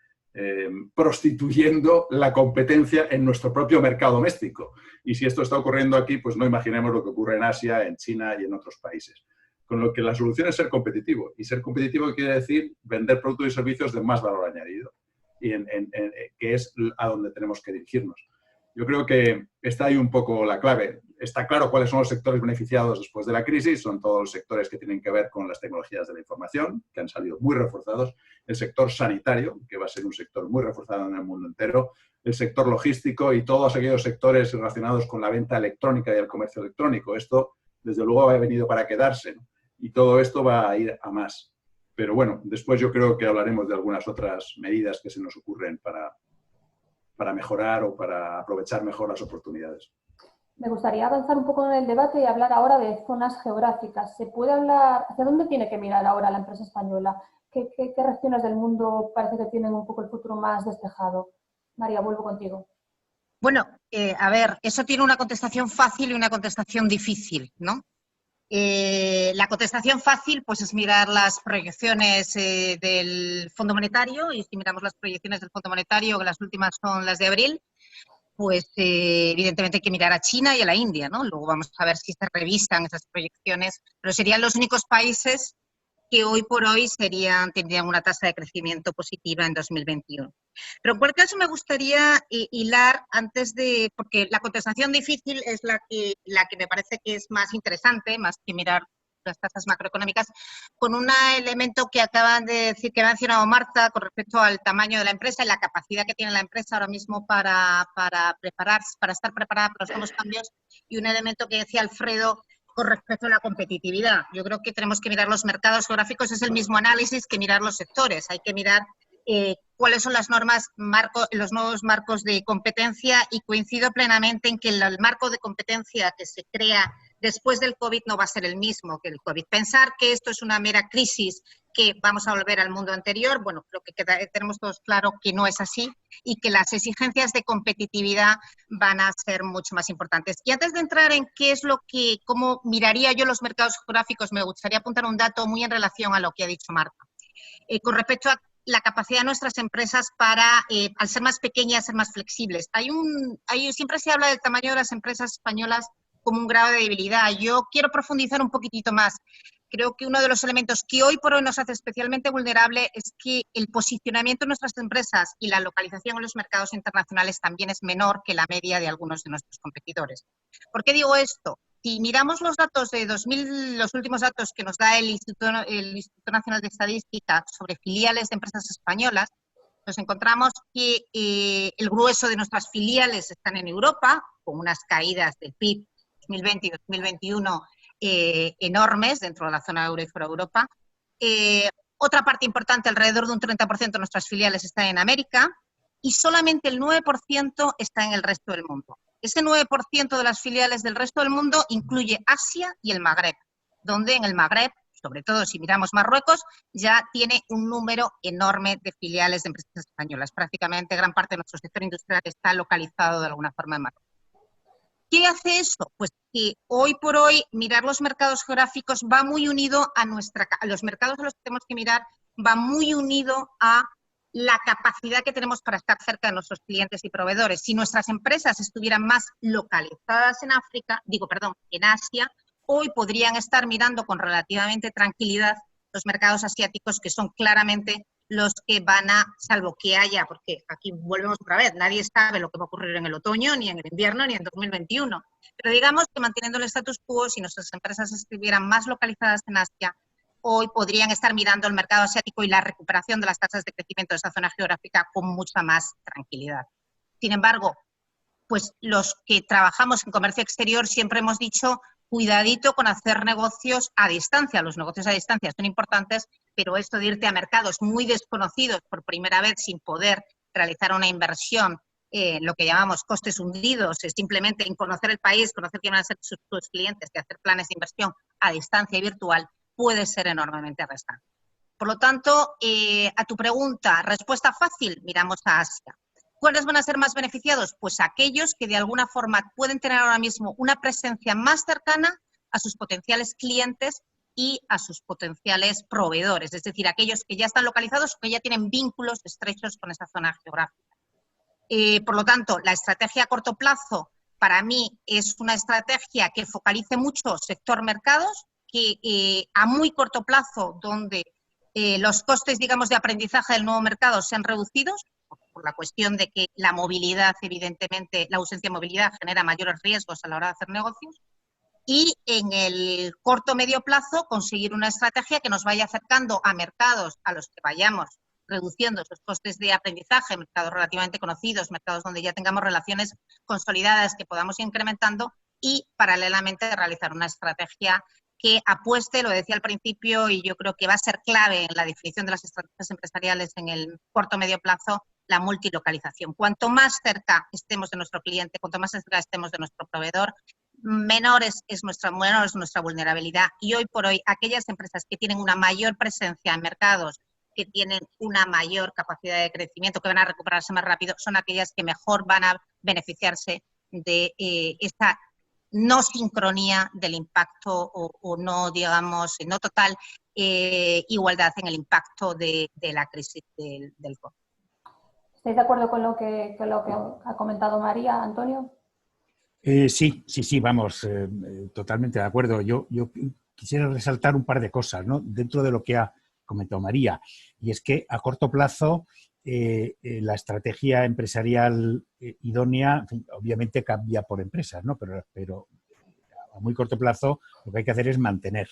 prostituyendo la competencia en nuestro propio mercado doméstico. Y si esto está ocurriendo aquí, pues no imaginemos lo que ocurre en Asia, en China y en otros países. Con lo que la solución es ser competitivo. Y ser competitivo quiere decir vender productos y servicios de más valor añadido, y que es a donde tenemos que dirigirnos. Yo creo que está ahí un poco la clave. Está claro cuáles son los sectores beneficiados después de la crisis. Son todos los sectores que tienen que ver con las tecnologías de la información, que han salido muy reforzados. El sector sanitario, que va a ser un sector muy reforzado en el mundo entero. El sector logístico y todos aquellos sectores relacionados con la venta electrónica y el comercio electrónico. Esto, desde luego, ha venido para quedarse, ¿no? Y todo esto va a ir a más. Pero bueno, después yo creo que hablaremos de algunas otras medidas que se nos ocurren para mejorar o para aprovechar mejor las oportunidades.
Me gustaría avanzar un poco en el debate y hablar ahora de zonas geográficas. ¿Se puede hablar, hacia dónde tiene que mirar ahora la empresa española? ¿Qué regiones del mundo parece que tienen un poco el futuro más despejado? María, vuelvo contigo.
Bueno, a ver, eso tiene una contestación fácil y una contestación difícil, ¿no? La contestación fácil pues es mirar las proyecciones del Fondo Monetario, y si miramos las proyecciones del Fondo Monetario, que las últimas son las de abril, pues evidentemente hay que mirar a China y a la India, ¿no? Luego vamos a ver si se revisan esas proyecciones, pero serían los únicos países que hoy por hoy tendrían una tasa de crecimiento positiva en 2021. Pero en cualquier caso me gustaría hilar porque la contestación difícil es la que me parece que es más interesante, más que mirar las tasas macroeconómicas, con un elemento que acaban de decir, que ha mencionado Marta, con respecto al tamaño de la empresa y la capacidad que tiene la empresa ahora mismo para estar preparada para los nuevos cambios, y un elemento que decía Alfredo con respecto a la competitividad. Yo creo que tenemos que mirar los mercados geográficos, es el mismo análisis que mirar los sectores. Hay que mirar cuáles son las normas, los nuevos marcos de competencia, y coincido plenamente en que el marco de competencia que se crea después del COVID no va a ser el mismo que el COVID. Pensar que esto es una mera crisis, que vamos a volver al mundo anterior, bueno, creo que tenemos todos claro que no es así, y que las exigencias de competitividad van a ser mucho más importantes. Y antes de entrar en cómo miraría yo los mercados geográficos, me gustaría apuntar un dato muy en relación a lo que ha dicho Marta. Con respecto a la capacidad de nuestras empresas para, al ser más pequeñas, ser más flexibles. Siempre se habla del tamaño de las empresas españolas como un grado de debilidad. Yo quiero profundizar un poquitito más. Creo que uno de los elementos que hoy por hoy nos hace especialmente vulnerable es que el posicionamiento de nuestras empresas y la localización en los mercados internacionales también es menor que la media de algunos de nuestros competidores. ¿Por qué digo esto? Si miramos los datos de 2000, los últimos datos que nos da el Instituto Nacional de Estadística sobre filiales de empresas españolas, nos encontramos que el grueso de nuestras filiales están en Europa, con unas caídas del PIB 2020 y 2021 enormes dentro de la zona euro y fuera de Europa. Otra parte importante, alrededor de un 30% de nuestras filiales están en América, y solamente el 9% está en el resto del mundo. Ese 9% de las filiales del resto del mundo incluye Asia y el Magreb, donde en el Magreb, sobre todo si miramos Marruecos, ya tiene un número enorme de filiales de empresas españolas. Prácticamente gran parte de nuestro sector industrial está localizado de alguna forma en Marruecos. ¿Qué hace eso? Pues que hoy por hoy mirar los mercados geográficos va muy unido a los mercados a los que tenemos que mirar, va muy unido a la capacidad que tenemos para estar cerca de nuestros clientes y proveedores. Si nuestras empresas estuvieran más localizadas en en Asia, hoy podrían estar mirando con relativamente tranquilidad los mercados asiáticos, que son claramente los que van a, salvo que haya, porque aquí volvemos otra vez, nadie sabe lo que va a ocurrir en el otoño, ni en el invierno, ni en 2021. Pero digamos que manteniendo el status quo, si nuestras empresas estuvieran más localizadas en Asia, hoy podrían estar mirando el mercado asiático y la recuperación de las tasas de crecimiento de esa zona geográfica con mucha más tranquilidad. Sin embargo, pues los que trabajamos en comercio exterior siempre hemos dicho, cuidadito con hacer negocios a distancia. Los negocios a distancia son importantes, pero esto de irte a mercados muy desconocidos por primera vez sin poder realizar una inversión, lo que llamamos costes hundidos, es simplemente en conocer el país, conocer quién van a ser sus clientes y hacer planes de inversión a distancia y virtual, puede ser enormemente restante. Por lo tanto, a tu pregunta, respuesta fácil, miramos a Asia. ¿Cuáles van a ser más beneficiados? Pues aquellos que de alguna forma pueden tener ahora mismo una presencia más cercana a sus potenciales clientes y a sus potenciales proveedores, es decir, aquellos que ya están localizados o que ya tienen vínculos estrechos con esa zona geográfica. Por lo tanto, la estrategia a corto plazo para mí es una estrategia que focalice mucho sector mercados, que a muy corto plazo, donde los costes, digamos, de aprendizaje del nuevo mercado sean reducidos, por la cuestión de que la movilidad, evidentemente, la ausencia de movilidad genera mayores riesgos a la hora de hacer negocios. Y en el corto o medio plazo conseguir una estrategia que nos vaya acercando a mercados a los que vayamos reduciendo esos costes de aprendizaje, mercados relativamente conocidos, mercados donde ya tengamos relaciones consolidadas que podamos ir incrementando y paralelamente realizar una estrategia que apueste, lo decía al principio, y yo creo que va a ser clave en la definición de las estrategias empresariales en el corto o medio plazo, la multilocalización. Cuanto más cerca estemos de nuestro cliente, cuanto más cerca estemos de nuestro proveedor, menor es nuestra vulnerabilidad. Y hoy por hoy, aquellas empresas que tienen una mayor presencia en mercados, que tienen una mayor capacidad de crecimiento, que van a recuperarse más rápido, son aquellas que mejor van a beneficiarse de esta no sincronía del impacto o no, digamos, no total igualdad en el impacto de la crisis del COVID.
¿Estáis de acuerdo con lo que ha comentado María, Antonio?
Sí, vamos, totalmente de acuerdo. Yo quisiera resaltar un par de cosas, ¿no?, dentro de lo que ha comentado María, y es que a corto plazo la estrategia empresarial idónea, en fin, obviamente cambia por empresas, ¿no?, pero a muy corto plazo lo que hay que hacer es mantener.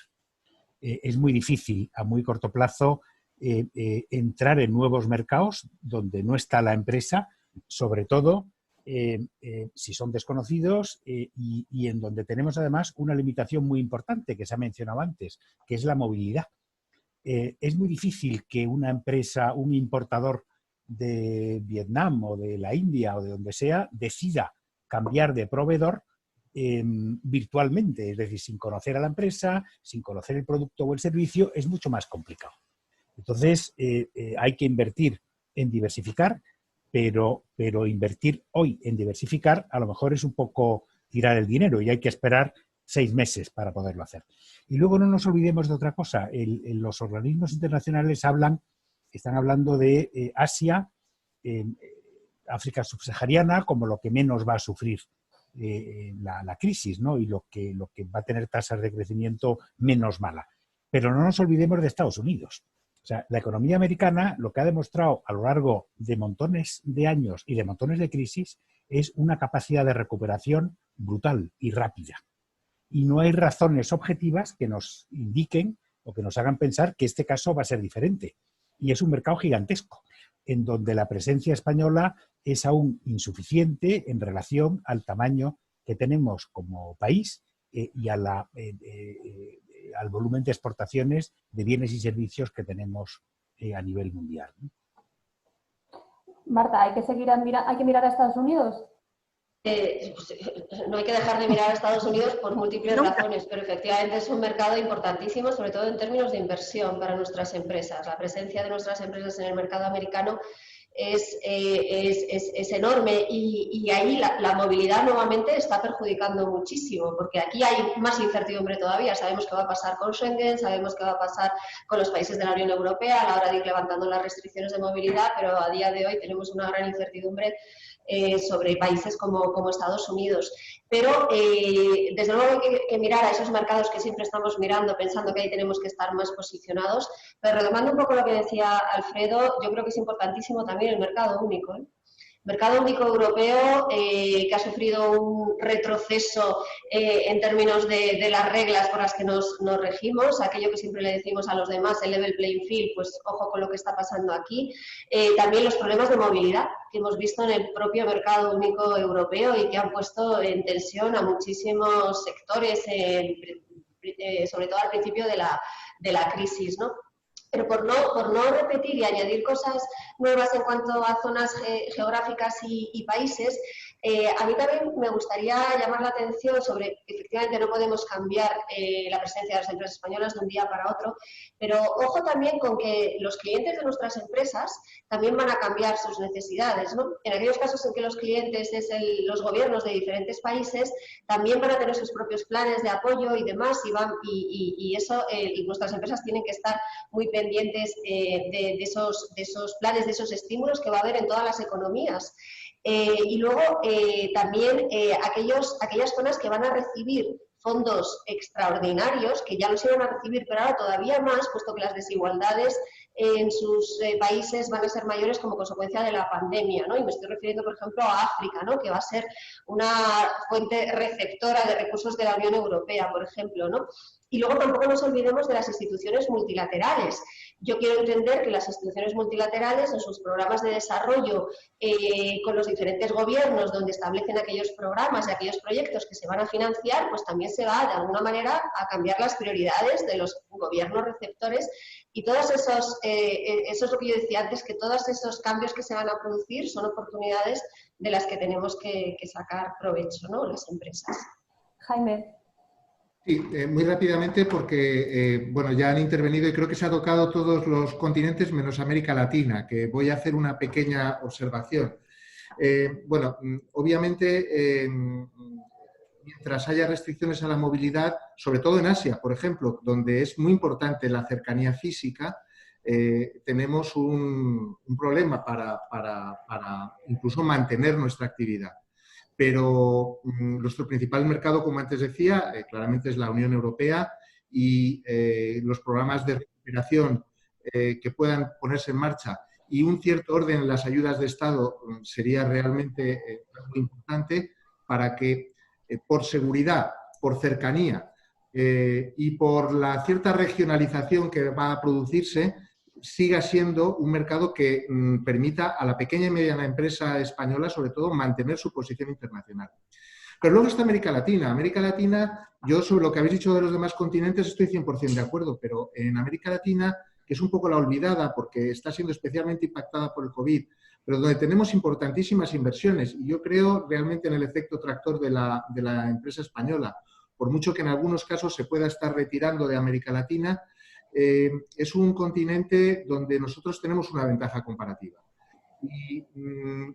Es muy difícil a muy corto plazo entrar en nuevos mercados donde no está la empresa, sobre todo si son desconocidos y en donde tenemos además una limitación muy importante que se ha mencionado antes, que es la movilidad. Es muy difícil que una empresa, un importador de Vietnam o de la India o de donde sea, decida cambiar de proveedor virtualmente, es decir, sin conocer a la empresa, sin conocer el producto o el servicio, es mucho más complicado. Entonces, hay que invertir en diversificar, pero invertir hoy en diversificar a lo mejor es un poco tirar el dinero y hay que esperar 6 meses para poderlo hacer. Y luego no nos olvidemos de otra cosa. Los organismos internacionales están hablando de Asia, África subsahariana, como lo que menos va a sufrir la crisis, ¿no?, y lo que va a tener tasas de crecimiento menos mala. Pero no nos olvidemos de Estados Unidos. O sea, la economía americana lo que ha demostrado a lo largo de montones de años y de montones de crisis es una capacidad de recuperación brutal y rápida. Y no hay razones objetivas que nos indiquen o que nos hagan pensar que este caso va a ser diferente. Y es un mercado gigantesco, en donde la presencia española es aún insuficiente en relación al tamaño que tenemos como país y a al volumen de exportaciones de bienes y servicios que tenemos a nivel mundial.
Marta, ¿hay que mirar a Estados Unidos?
No hay que dejar de mirar a Estados Unidos por múltiples razones, pero efectivamente es un mercado importantísimo, sobre todo en términos de inversión para nuestras empresas. La presencia de nuestras empresas en el mercado americano es enorme y ahí la movilidad nuevamente está perjudicando muchísimo, porque aquí hay más incertidumbre todavía. Sabemos qué va a pasar con Schengen, sabemos qué va a pasar con los países de la Unión Europea a la hora de ir levantando las restricciones de movilidad, pero a día de hoy tenemos una gran incertidumbre sobre países como Estados Unidos. Pero desde luego hay que mirar a esos mercados que siempre estamos mirando, pensando que ahí tenemos que estar más posicionados. Pero retomando un poco lo que decía Alfredo, yo creo que es importantísimo también el mercado único, ¿eh? Mercado único europeo que ha sufrido un retroceso en términos de las reglas por las que nos regimos, aquello que siempre le decimos a los demás, el level playing field, pues ojo con lo que está pasando aquí. También los problemas de movilidad que hemos visto en el propio mercado único europeo y que han puesto en tensión a muchísimos sectores, sobre todo al principio de la crisis, ¿no? Pero por no repetir y añadir cosas nuevas en cuanto a zonas geográficas y países, a mí también me gustaría llamar la atención sobre que efectivamente no podemos cambiar la presencia de las empresas españolas de un día para otro, pero ojo también con que los clientes de nuestras empresas también van a cambiar sus necesidades, ¿no? En aquellos casos en que los clientes es los gobiernos de diferentes países, también van a tener sus propios planes de apoyo y demás, y nuestras empresas tienen que estar muy pendientes de esos planes, de esos estímulos que va a haber en todas las economías. Y luego también aquellas zonas que van a recibir fondos extraordinarios, que ya los iban a recibir, pero ahora todavía más, puesto que las desigualdades en sus países van a ser mayores como consecuencia de la pandemia, ¿no? Y me estoy refiriendo, por ejemplo, a África, ¿no? Que va a ser una fuente receptora de recursos de la Unión Europea, por ejemplo, ¿no? Y luego tampoco nos olvidemos de las instituciones multilaterales. Yo quiero entender que las instituciones multilaterales en sus programas de desarrollo con los diferentes gobiernos donde establecen aquellos programas y aquellos proyectos que se van a financiar, pues también se va de alguna manera a cambiar las prioridades de los gobiernos receptores y todos esos, eso es lo que yo decía antes, que todos esos cambios que se van a producir son oportunidades de las que tenemos que sacar provecho, ¿no? Las empresas.
Jaime.
Sí, muy rápidamente porque bueno, ya han intervenido y creo que se ha tocado todos los continentes menos América Latina, que voy a hacer una pequeña observación. Bueno, obviamente mientras haya restricciones a la movilidad, sobre todo en Asia, por ejemplo, donde es muy importante la cercanía física, tenemos un problema para incluso mantener nuestra actividad. Pero nuestro principal mercado, como antes decía, claramente es la Unión Europea y los programas de recuperación que puedan ponerse en marcha y un cierto orden en las ayudas de Estado sería realmente muy importante para que por seguridad, por cercanía y por la cierta regionalización que va a producirse, siga siendo un mercado que permita a la pequeña y mediana empresa española, sobre todo, mantener su posición internacional. Pero luego está América Latina. América Latina, yo sobre lo que habéis dicho de los demás continentes estoy 100% de acuerdo, pero en América Latina, que es un poco la olvidada porque está siendo especialmente impactada por el COVID, pero donde tenemos importantísimas inversiones, y yo creo realmente en el efecto tractor de la empresa española, por mucho que en algunos casos se pueda estar retirando de América Latina, es un continente donde nosotros tenemos una ventaja comparativa. Y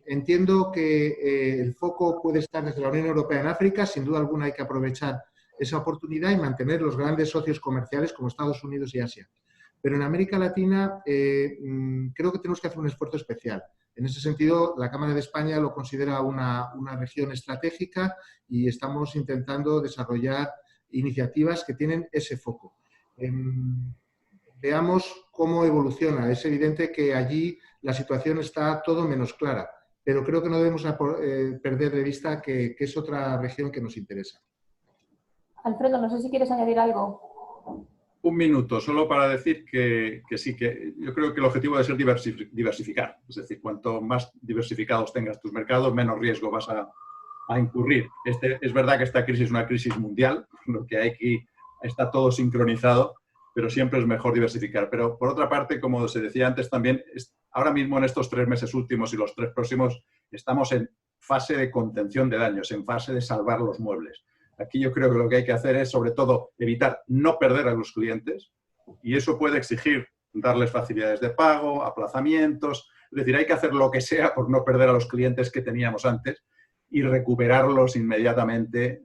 entiendo que el foco puede estar desde la Unión Europea en África, sin duda alguna hay que aprovechar esa oportunidad y mantener los grandes socios comerciales como Estados Unidos y Asia. Pero en América Latina creo que tenemos que hacer un esfuerzo especial. En ese sentido, la Cámara de España lo considera una región estratégica y estamos intentando desarrollar iniciativas que tienen ese foco. Veamos cómo evoluciona. Es evidente que allí la situación está todo menos clara, pero creo que no debemos perder de vista que es otra región que nos interesa.
Alfredo, no sé si quieres añadir algo.
Un minuto, solo para decir que sí, que yo creo que el objetivo debe ser diversificar. Es decir, cuanto más diversificados tengas tus mercados, menos riesgo vas a incurrir. Es verdad que esta crisis es una crisis mundial, lo que hay aquí está todo sincronizado, pero siempre es mejor diversificar. Pero por otra parte, como se decía antes también, ahora mismo en estos 3 meses últimos y los 3 próximos estamos en fase de contención de daños, en fase de salvar los muebles. Aquí yo creo que lo que hay que hacer es, sobre todo, evitar no perder a los clientes y eso puede exigir darles facilidades de pago, aplazamientos, es decir, hay que hacer lo que sea por no perder a los clientes que teníamos antes y recuperarlos inmediatamente,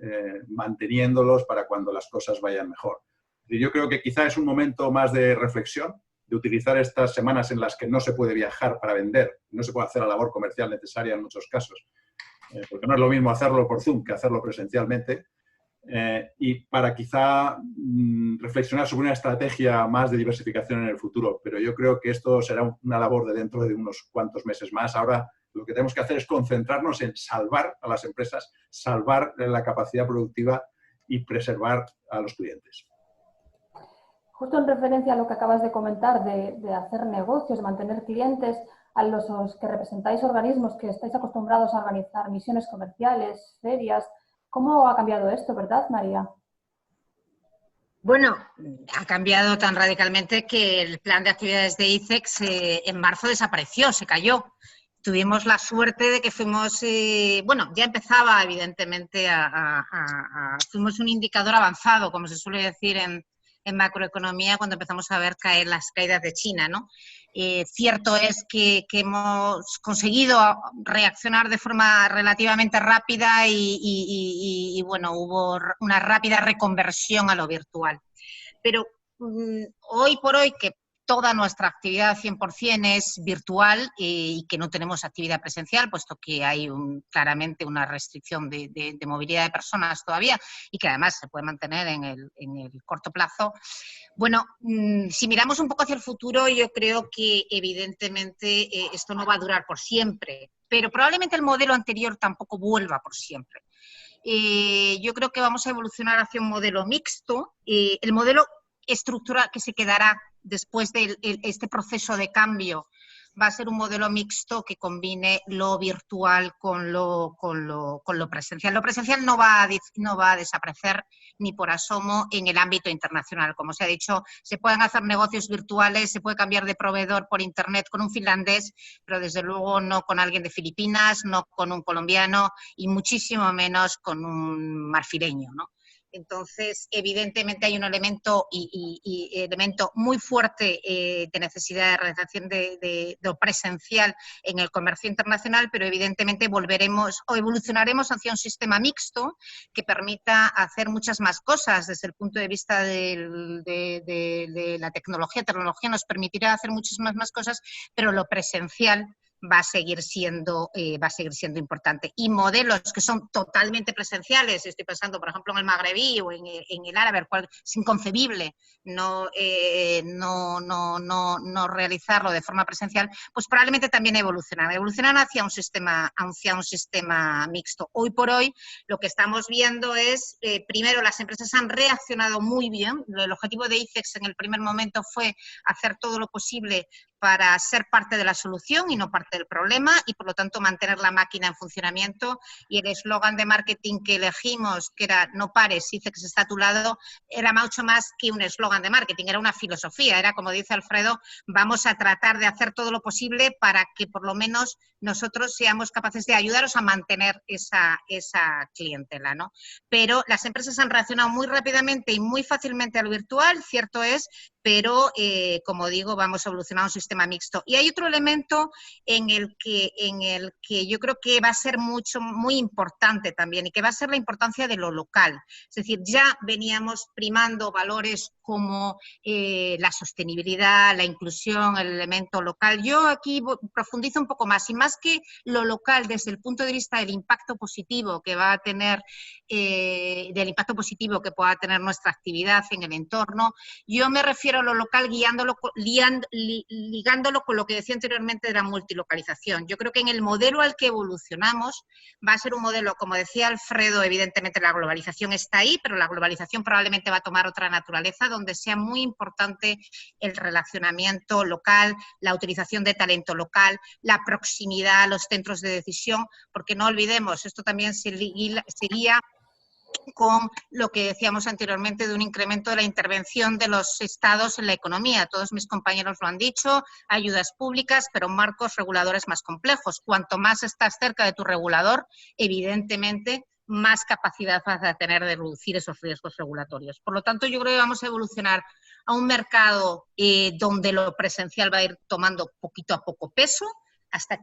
manteniéndolos para cuando las cosas vayan mejor. Y yo creo que quizá es un momento más de reflexión, de utilizar estas semanas en las que no se puede viajar para vender, no se puede hacer la labor comercial necesaria en muchos casos, porque no es lo mismo hacerlo por Zoom que hacerlo presencialmente, y para quizá reflexionar sobre una estrategia más de diversificación en el futuro. Pero yo creo que esto será una labor de dentro de unos cuantos meses más. Ahora lo que tenemos que hacer es concentrarnos en salvar a las empresas, salvar la capacidad productiva y preservar a los clientes.
Justo en referencia a lo que acabas de comentar, de hacer negocios, de mantener clientes, a los que representáis organismos que estáis acostumbrados a organizar misiones comerciales, ferias, ¿cómo ha cambiado esto, verdad, María?
Bueno, ha cambiado tan radicalmente que el plan de actividades de ICEX en marzo desapareció, se cayó. Tuvimos la suerte de que fuimos, bueno, ya empezaba evidentemente fuimos un indicador avanzado, como se suele decir en macroeconomía, cuando empezamos a ver caer las caídas de China, ¿no? Cierto es que hemos conseguido reaccionar de forma relativamente rápida y bueno, hubo una rápida reconversión a lo virtual. Pero hoy por hoy, que toda nuestra actividad 100% es virtual y que no tenemos actividad presencial, puesto que hay claramente una restricción de movilidad de personas todavía y que además se puede mantener en el corto plazo. Bueno, si miramos un poco hacia el futuro, yo creo que evidentemente esto no va a durar por siempre, pero probablemente el modelo anterior tampoco vuelva por siempre. Yo creo que vamos a evolucionar hacia un modelo mixto. El modelo estructural que se quedará después de este proceso de cambio va a ser un modelo mixto que combine lo virtual con lo presencial. Lo presencial no va a desaparecer ni por asomo en el ámbito internacional. Como se ha dicho, se pueden hacer negocios virtuales, se puede cambiar de proveedor por internet con un finlandés, pero desde luego no con alguien de Filipinas, no con un colombiano y muchísimo menos con un marfileño, ¿no? Entonces, evidentemente hay un elemento elemento muy fuerte de necesidad de realización de lo presencial en el comercio internacional, pero evidentemente volveremos o evolucionaremos hacia un sistema mixto que permita hacer muchas más cosas desde el punto de vista de la tecnología. La tecnología nos permitirá hacer muchas más cosas, pero lo presencial va a seguir siendo importante. Y modelos que son totalmente presenciales, estoy pensando, por ejemplo, en el magrebí o en el árabe, el cual es inconcebible no realizarlo de forma presencial, pues probablemente también evolucionarán hacia un sistema mixto. Hoy por hoy lo que estamos viendo es, primero, las empresas han reaccionado muy bien. El objetivo de ICEX en el primer momento fue hacer todo lo posible para ser parte de la solución y no parte del problema y, por lo tanto, mantener la máquina en funcionamiento. Y el eslogan de marketing que elegimos, que era "no pares, ICEX está a tu lado", era mucho más que un eslogan de marketing, era una filosofía. Era, como dice Alfredo, vamos a tratar de hacer todo lo posible para que, por lo menos, nosotros seamos capaces de ayudaros a mantener esa clientela, ¿no? Pero las empresas han reaccionado muy rápidamente y muy fácilmente a lo virtual, cierto es, pero, como digo, vamos a evolucionar a un sistema mixto. Y hay otro elemento en el que yo creo que va a ser muy importante también, y que va a ser la importancia de lo local. Es decir, ya veníamos primando valores como la sostenibilidad, la inclusión, el elemento local. Yo aquí profundizo un poco más, y más que lo local desde el punto de vista del impacto positivo que va a tener, del impacto positivo que pueda tener nuestra actividad en el entorno, yo me refiero a lo local ligándolo con lo que decía anteriormente de la multilocalización. Yo creo que en el modelo al que evolucionamos va a ser un modelo, como decía Alfredo, evidentemente la globalización está ahí, pero la globalización probablemente va a tomar otra naturaleza, donde sea muy importante el relacionamiento local, la utilización de talento local, la proximidad a los centros de decisión, porque no olvidemos, esto también seguía con lo que decíamos anteriormente de un incremento de la intervención de los estados en la economía. Todos mis compañeros lo han dicho, ayudas públicas, pero marcos reguladores más complejos. Cuanto más estás cerca de tu regulador, evidentemente, más capacidad vas a tener de reducir esos riesgos regulatorios. Por lo tanto, yo creo que vamos a evolucionar a un mercado donde lo presencial va a ir tomando poquito a poco peso, hasta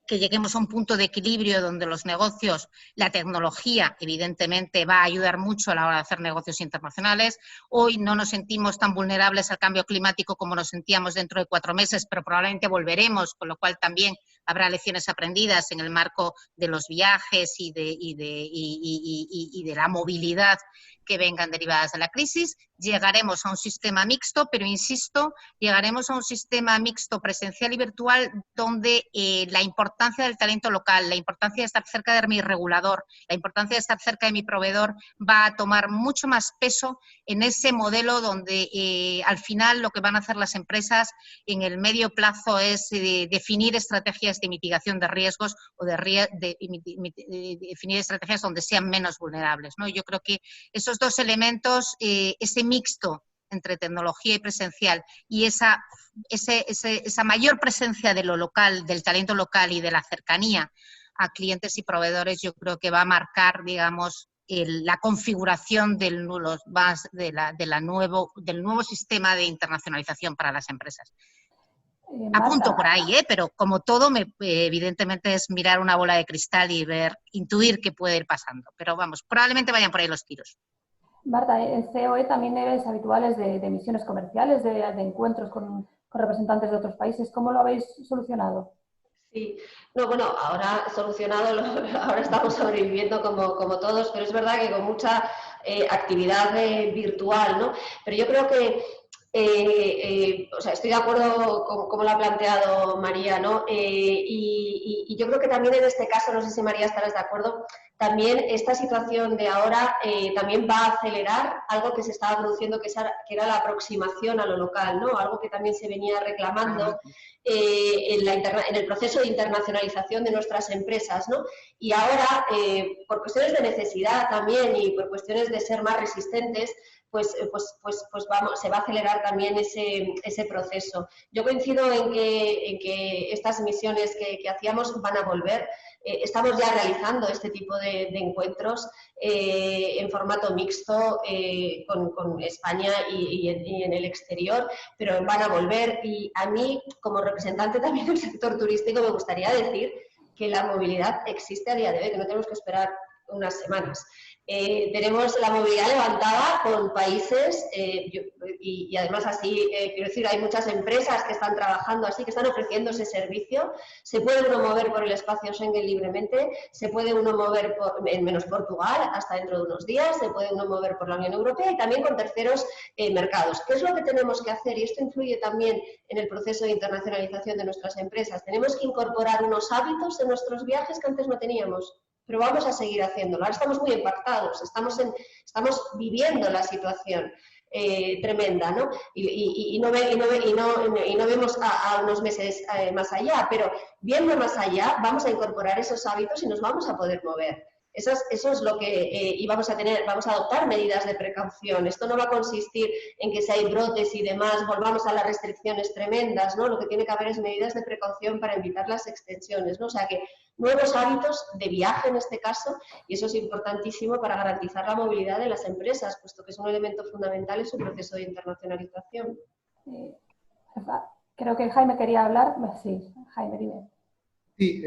que lleguemos a un punto de equilibrio donde los negocios, la tecnología, evidentemente, va a ayudar mucho a la hora de hacer negocios internacionales. Hoy no nos sentimos tan vulnerables al cambio climático como nos sentíamos dentro de 4 meses, pero probablemente volveremos, con lo cual también habrá lecciones aprendidas en el marco de los viajes y de la movilidad que vengan derivadas de la crisis. Llegaremos a un sistema mixto, pero insisto, llegaremos a un sistema mixto presencial y virtual donde la importancia del talento local, la importancia de estar cerca de mi regulador, la importancia de estar cerca de mi proveedor va a tomar mucho más peso en ese modelo donde al final lo que van a hacer las empresas en el medio plazo es definir estrategias de mitigación de riesgos o definir estrategias donde sean menos vulnerables, ¿no? Yo creo que esos dos elementos, ese mixto entre tecnología y presencial y esa mayor presencia de lo local, del talento local y de la cercanía a clientes y proveedores, yo creo que va a marcar, digamos, la configuración del nuevo sistema de internacionalización para las empresas. Apunto por ahí, pero como todo, evidentemente es mirar una bola de cristal y intuir qué puede ir pasando. Pero vamos, probablemente vayan por ahí los tiros.
Marta, en COE también eres habituales de misiones comerciales, de encuentros con representantes de otros países. ¿Cómo lo habéis solucionado?
Sí, no, bueno, ahora solucionado, ahora estamos sobreviviendo como todos, pero es verdad que con mucha actividad virtual, ¿no? Pero yo creo que, o sea, estoy de acuerdo con cómo lo ha planteado María, ¿no? Y yo creo que también en este caso, no sé si María estarás de acuerdo, también esta situación de ahora también va a acelerar algo que se estaba produciendo, que era la aproximación a lo local, ¿no? Algo que también se venía reclamando en el proceso de internacionalización de nuestras empresas, ¿no? Y ahora, por cuestiones de necesidad también y por cuestiones de ser más resistentes, se va a acelerar también ese proceso. Yo coincido en que estas misiones que hacíamos van a volver. Estamos ya realizando este tipo de encuentros en formato mixto con España y en el exterior, pero van a volver. Y a mí, como representante también del sector turístico, me gustaría decir que la movilidad existe a día de hoy, que no tenemos que esperar unas semanas. Tenemos la movilidad levantada con países y además así, quiero decir, hay muchas empresas que están trabajando así, que están ofreciendo ese servicio. Se puede uno mover por el espacio Schengen libremente, se puede uno mover en menos Portugal hasta dentro de unos días, se puede uno mover por la Unión Europea y también con terceros mercados. ¿Qué es lo que tenemos que hacer? Y esto influye también en el proceso de internacionalización de nuestras empresas. Tenemos que incorporar unos hábitos en nuestros viajes que antes no teníamos. Pero vamos a seguir haciéndolo. Ahora estamos muy impactados, estamos viviendo la situación tremenda, ¿no? Y no vemos a unos meses más allá, pero viendo más allá vamos a incorporar esos hábitos y nos vamos a poder mover. Eso es lo que, y vamos a adoptar medidas de precaución. Esto no va a consistir en que si hay brotes y demás, volvamos a las restricciones tremendas, ¿no? Lo que tiene que haber es medidas de precaución para evitar las extensiones, ¿no? O sea que nuevos hábitos de viaje en este caso, y eso es importantísimo para garantizar la movilidad de las empresas, puesto que es un elemento fundamental en su proceso de internacionalización.
Creo que Jaime quería hablar. Sí, Jaime, dime.
Sí,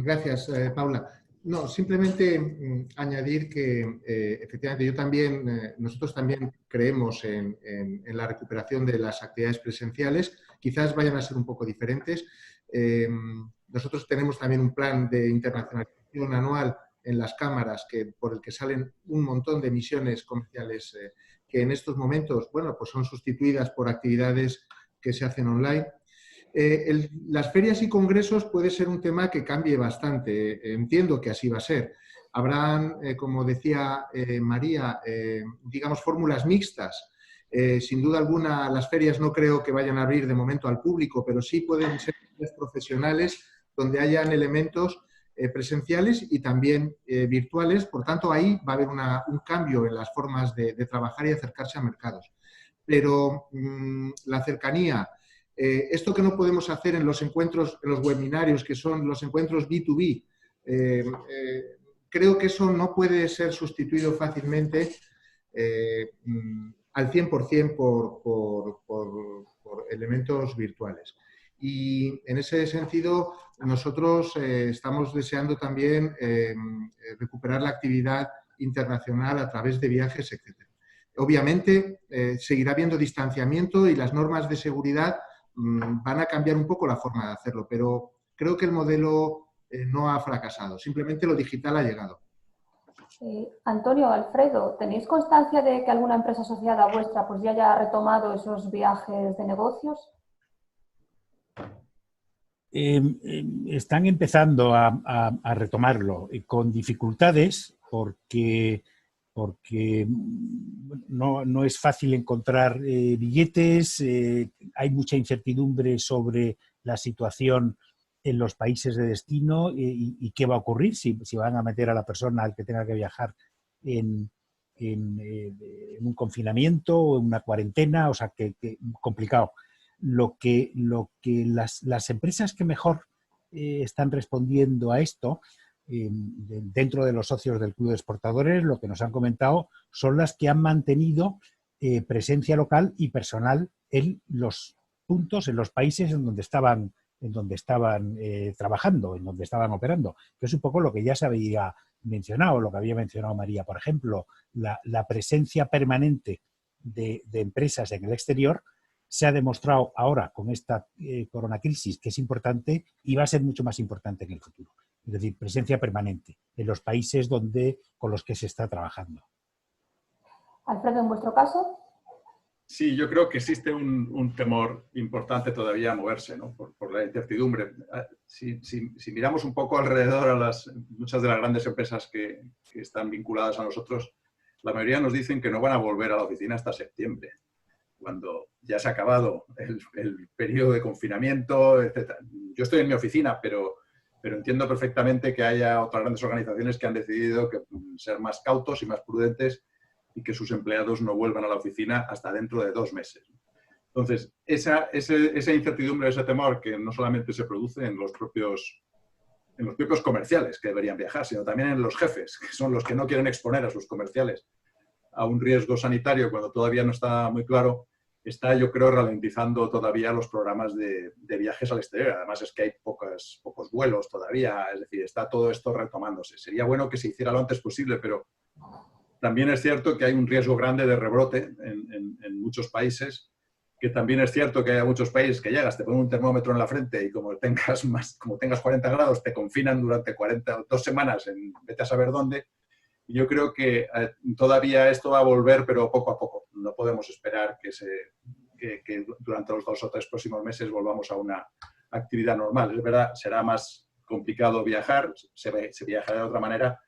gracias, Paula. No, simplemente añadir que efectivamente nosotros también creemos en la recuperación de las actividades presenciales. Quizás vayan a ser un poco diferentes. Nosotros tenemos también un plan de internacionalización anual en las cámaras por el que salen un montón de misiones comerciales que en estos momentos, bueno, pues son sustituidas por actividades que se hacen online. Las ferias y congresos puede ser un tema que cambie bastante. Entiendo que así va a ser. Habrán, como decía María, digamos, fórmulas mixtas. Sin duda alguna, las ferias no creo que vayan a abrir de momento al público, pero sí pueden ser profesionales donde hayan elementos presenciales y también virtuales. Por tanto, ahí va a haber un cambio en las formas de trabajar y acercarse a mercados. Pero la cercanía, esto que no podemos hacer en los encuentros, en los webinarios, que son los encuentros B2B, creo que eso no puede ser sustituido fácilmente al 100% por elementos virtuales. Y en ese sentido, nosotros estamos deseando también recuperar la actividad internacional a través de viajes, etc. Obviamente, seguirá habiendo distanciamiento y las normas de seguridad van a cambiar un poco la forma de hacerlo, pero creo que el modelo no ha fracasado, simplemente lo digital ha llegado.
Antonio, Alfredo, ¿tenéis constancia de que alguna empresa asociada a vuestra pues ya haya retomado esos viajes de negocios?
Están empezando a retomarlo con dificultades porque no es fácil encontrar billetes, hay mucha incertidumbre sobre la situación en los países de destino y qué va a ocurrir si van a meter a la persona al que tenga que viajar en un confinamiento o en una cuarentena, o sea, que complicado. Lo que las empresas que mejor están respondiendo a esto, dentro de los socios del Club de Exportadores, lo que nos han comentado son las que han mantenido presencia local y personal en los puntos, en los países en donde estaban trabajando, en donde estaban operando, que es un poco lo que ya se había mencionado, lo que había mencionado María, por ejemplo, la presencia permanente de empresas en el exterior se ha demostrado ahora con esta coronacrisis que es importante y va a ser mucho más importante en el futuro. Es decir, presencia permanente en los países con los que se está trabajando.
Alfredo, en vuestro caso.
Sí, yo creo que existe un temor importante todavía a moverse, ¿no? Por la incertidumbre. Si miramos un poco alrededor a muchas de las grandes empresas que están vinculadas a nosotros, la mayoría nos dicen que no van a volver a la oficina hasta septiembre, cuando ya se ha acabado el periodo de confinamiento, etc. Yo estoy en mi oficina, pero entiendo perfectamente que haya otras grandes organizaciones que han decidido ser más cautos y más prudentes y que sus empleados no vuelvan a la oficina hasta dentro de 2 meses. Entonces, esa incertidumbre, ese temor que no solamente se produce en los propios comerciales que deberían viajar, sino también en los jefes, que son los que no quieren exponer a sus comerciales a un riesgo sanitario cuando todavía no está muy claro, está, yo creo, ralentizando todavía los programas de viajes al exterior. Además, es que hay pocos vuelos todavía, es decir, está todo esto retomándose. Sería bueno que se hiciera lo antes posible, pero también es cierto que hay un riesgo grande de rebrote en muchos países, que también es cierto que hay muchos países que llegas, te ponen un termómetro en la frente y como tengas 40 grados, te confinan durante 2 semanas vete a saber dónde. Y yo creo que todavía esto va a volver, pero poco a poco. No podemos esperar que durante los 2 o 3 próximos meses volvamos a una actividad normal. Es verdad, será más complicado viajar, se viajará de otra manera,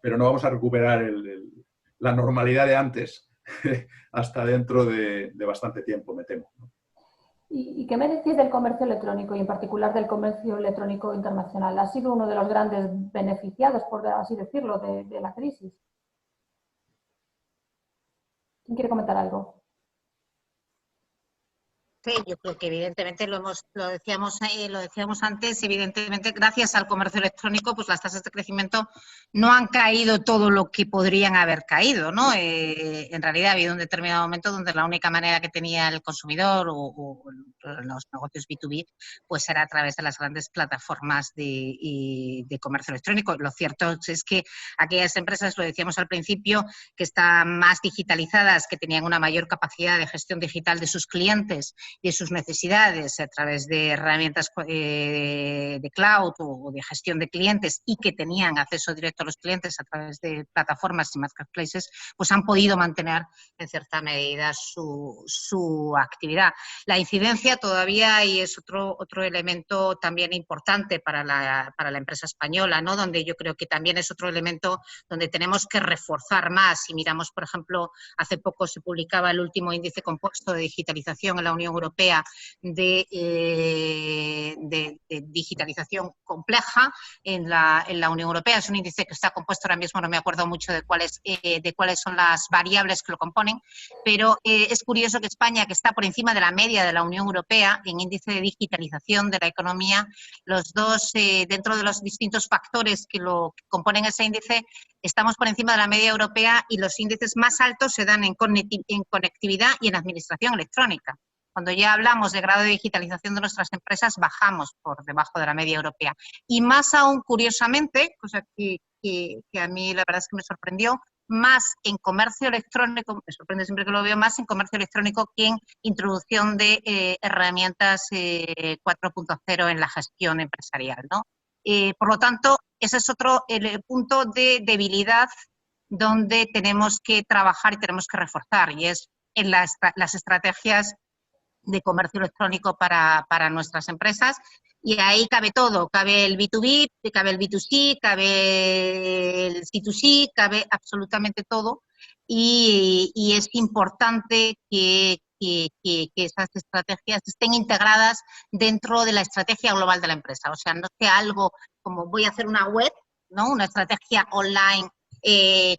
pero no vamos a recuperar la normalidad de antes hasta dentro de bastante tiempo, me temo.
¿Y qué me decís del comercio electrónico y en particular del comercio electrónico internacional? ¿Ha sido uno de los grandes beneficiados, por así decirlo, de la crisis? ¿Quién quiere comentar algo?
Sí, yo creo que evidentemente lo decíamos antes, evidentemente gracias al comercio electrónico pues las tasas de crecimiento no han caído todo lo que podrían haber caído, ¿no? En realidad ha habido un determinado momento donde la única manera que tenía el consumidor o los negocios B2B pues era a través de las grandes plataformas de comercio electrónico. Lo cierto es que aquellas empresas, lo decíamos al principio, que están más digitalizadas, que tenían una mayor capacidad de gestión digital de sus clientes y de sus necesidades a través de herramientas de cloud o de gestión de clientes y que tenían acceso directo a los clientes a través de plataformas y marketplaces, pues han podido mantener en cierta medida su actividad. La incidencia todavía, y es otro elemento también importante para la empresa española, ¿no? Donde yo creo que también es otro elemento donde tenemos que reforzar más. Si miramos, por ejemplo, hace poco se publicaba el último índice compuesto de digitalización en la Unión Europea de digitalización compleja en la Unión Europea. Es un índice que está compuesto, ahora mismo no me acuerdo mucho de cuáles son las variables que lo componen, pero es curioso que España, que está por encima de la media de la Unión Europea en índice de digitalización de la economía, los dos, dentro de los distintos factores que lo componen ese índice, estamos por encima de la media europea y los índices más altos se dan en conectividad y en administración electrónica. Cuando ya hablamos de grado de digitalización de nuestras empresas, bajamos por debajo de la media europea. Y más aún, curiosamente, cosa que a mí la verdad es que me sorprendió, más en comercio electrónico, me sorprende siempre que lo veo, más en comercio electrónico que en introducción de herramientas 4.0 en la gestión empresarial, ¿no? Por lo tanto, ese es otro punto de debilidad donde tenemos que trabajar y tenemos que reforzar, y es en las estrategias de comercio electrónico para nuestras empresas. Y ahí cabe todo, cabe el B2B, cabe el B2C, cabe el C2C, cabe absolutamente todo. Y es importante que esas estrategias estén integradas dentro de la estrategia global de la empresa. O sea, no sea algo como voy a hacer una web, ¿no? Una estrategia online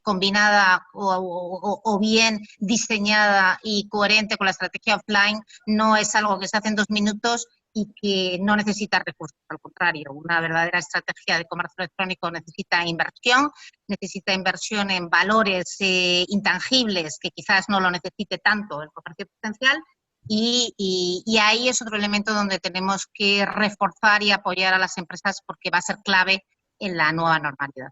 combinada o bien diseñada y coherente con la estrategia offline, no es algo que se hace en 2 minutos y que no necesita recursos. Al contrario, una verdadera estrategia de comercio electrónico necesita inversión en valores intangibles que quizás no lo necesite tanto el comercio potencial. Y ahí es otro elemento donde tenemos que reforzar y apoyar a las empresas porque va a ser clave en la nueva normalidad.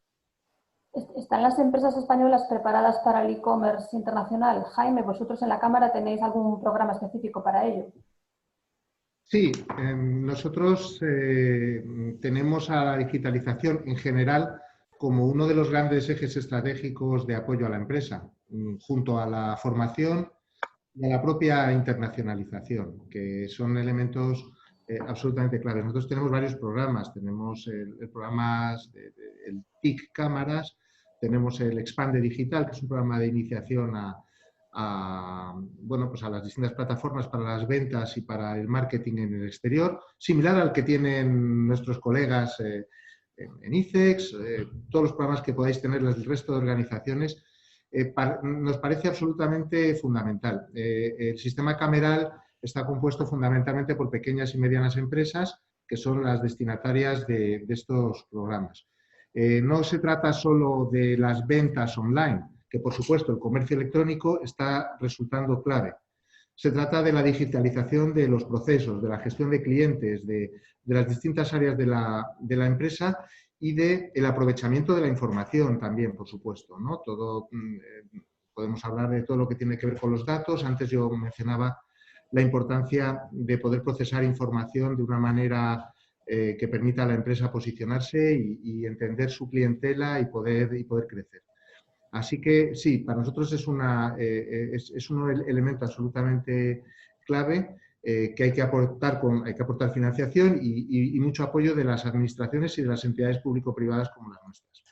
¿Están las empresas españolas preparadas para el e-commerce internacional? Jaime, vosotros en la Cámara tenéis algún programa específico para ello.
Sí, nosotros tenemos a la digitalización en general como uno de los grandes ejes estratégicos de apoyo a la empresa, junto a la formación y a la propia internacionalización, que son elementos absolutamente claves. Nosotros tenemos varios programas, tenemos el programa, el TIC Cámaras, tenemos el Expande Digital, que es un programa de iniciación bueno, pues a las distintas plataformas para las ventas y para el marketing en el exterior, similar al que tienen nuestros colegas en ICEX, todos los programas que podáis tener del resto de organizaciones. Nos parece absolutamente fundamental. El sistema cameral está compuesto fundamentalmente por pequeñas y medianas empresas que son las destinatarias de estos programas. No se trata solo de las ventas online, que por supuesto el comercio electrónico está resultando clave. Se trata de la digitalización de los procesos, de la gestión de clientes, de las distintas áreas de la empresa y del aprovechamiento de la información también, por supuesto, ¿no? Podemos hablar de todo lo que tiene que ver con los datos. Antes yo mencionaba la importancia de poder procesar información de una manera que permita a la empresa posicionarse y entender su clientela y poder crecer. Así que sí, para nosotros es un elemento absolutamente clave que hay que aportar financiación y mucho apoyo de las administraciones y de las entidades público-privadas como las nuestras.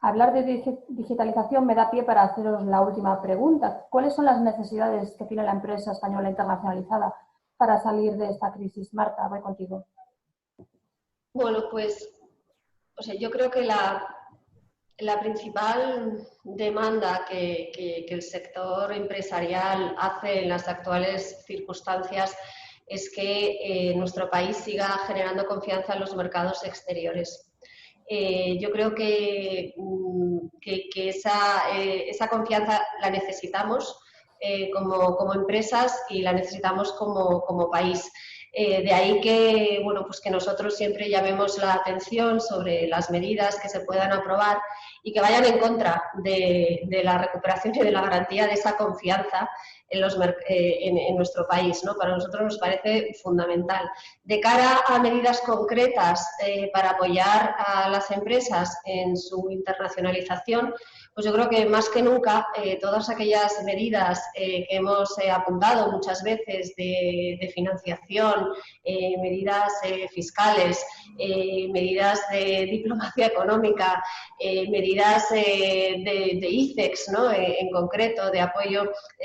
Hablar de digitalización me da pie para haceros la última pregunta. ¿Cuáles son las necesidades que tiene la empresa española internacionalizada para salir de esta crisis? Marta, voy contigo.
Bueno, pues yo creo que la principal demanda que el sector empresarial hace en las actuales circunstancias es que nuestro país siga generando confianza en los mercados exteriores. Yo creo que esa confianza la necesitamos como empresas y la necesitamos como país. De ahí que, bueno, pues que nosotros siempre llamemos la atención sobre las medidas que se puedan aprobar y que vayan en contra de la recuperación y de la garantía de esa confianza en nuestro país, ¿no? Para nosotros nos parece fundamental. De cara a medidas concretas para apoyar a las empresas en su internacionalización, pues yo creo que más que nunca todas aquellas medidas que hemos apuntado muchas veces de financiación, medidas fiscales, medidas de diplomacia económica, medidas de ICEX, ¿no? En concreto, de apoyo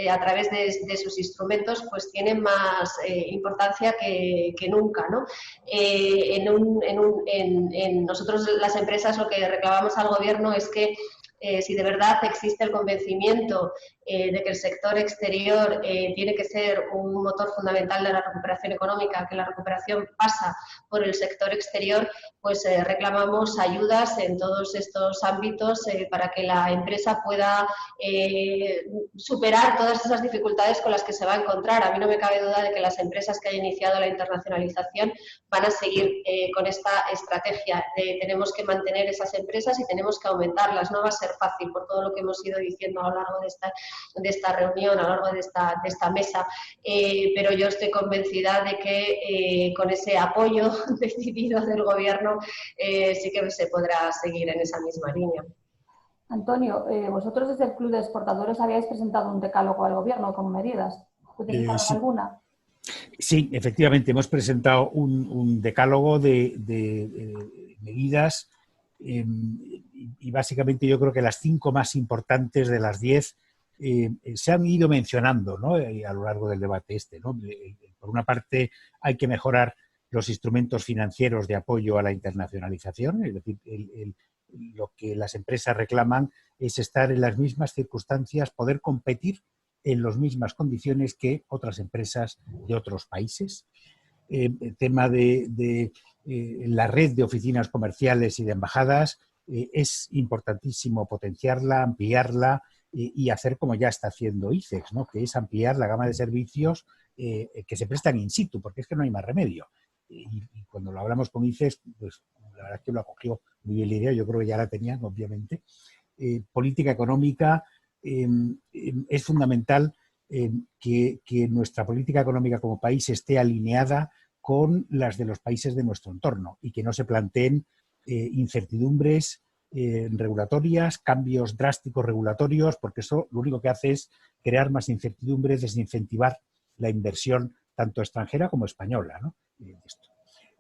a través de sus instrumentos, pues tienen más importancia que nunca, ¿no? Nosotros las empresas lo que reclamamos al gobierno es que si de verdad existe el convencimiento de que el sector exterior tiene que ser un motor fundamental de la recuperación económica, que la recuperación pasa por el sector exterior, pues reclamamos ayudas en todos estos ámbitos para que la empresa pueda superar todas esas dificultades con las que se va a encontrar. A mí no me cabe duda de que las empresas que hayan iniciado la internacionalización van a seguir con esta estrategia. Tenemos que mantener esas empresas y tenemos que aumentarlas. No va a ser fácil por todo lo que hemos ido diciendo a lo largo de esta reunión, a lo largo de esta mesa, pero yo estoy convencida de que con ese apoyo decidido del Gobierno sí que se podrá seguir en esa misma línea.
Antonio, vosotros desde el Club de Exportadores habíais presentado un decálogo al Gobierno con medidas. ¿Puedes citarnos alguna?
Sí, efectivamente, hemos presentado un decálogo de medidas y básicamente yo creo que las 5 más importantes de las 10 se han ido mencionando, ¿no? A lo largo del debate ¿no? Por una parte, hay que mejorar los instrumentos financieros de apoyo a la internacionalización, es decir, lo que las empresas reclaman es estar en las mismas circunstancias, poder competir en las mismas condiciones que otras empresas de otros países. El tema de la red de oficinas comerciales y de embajadas es importantísimo potenciarla, ampliarla y hacer como ya está haciendo ICEX, ¿no? Que es ampliar la gama de servicios que se prestan in situ, porque es que no hay más remedio. Y cuando lo hablamos con ICEX, pues la verdad es que lo acogió muy bien la idea, yo creo que ya la tenían, obviamente. Política económica, es fundamental que nuestra política económica como país esté alineada con las de los países de nuestro entorno y que no se planteen incertidumbres regulatorias, cambios drásticos regulatorios, porque eso lo único que hace es crear más incertidumbre, desincentivar la inversión tanto extranjera como española, ¿no?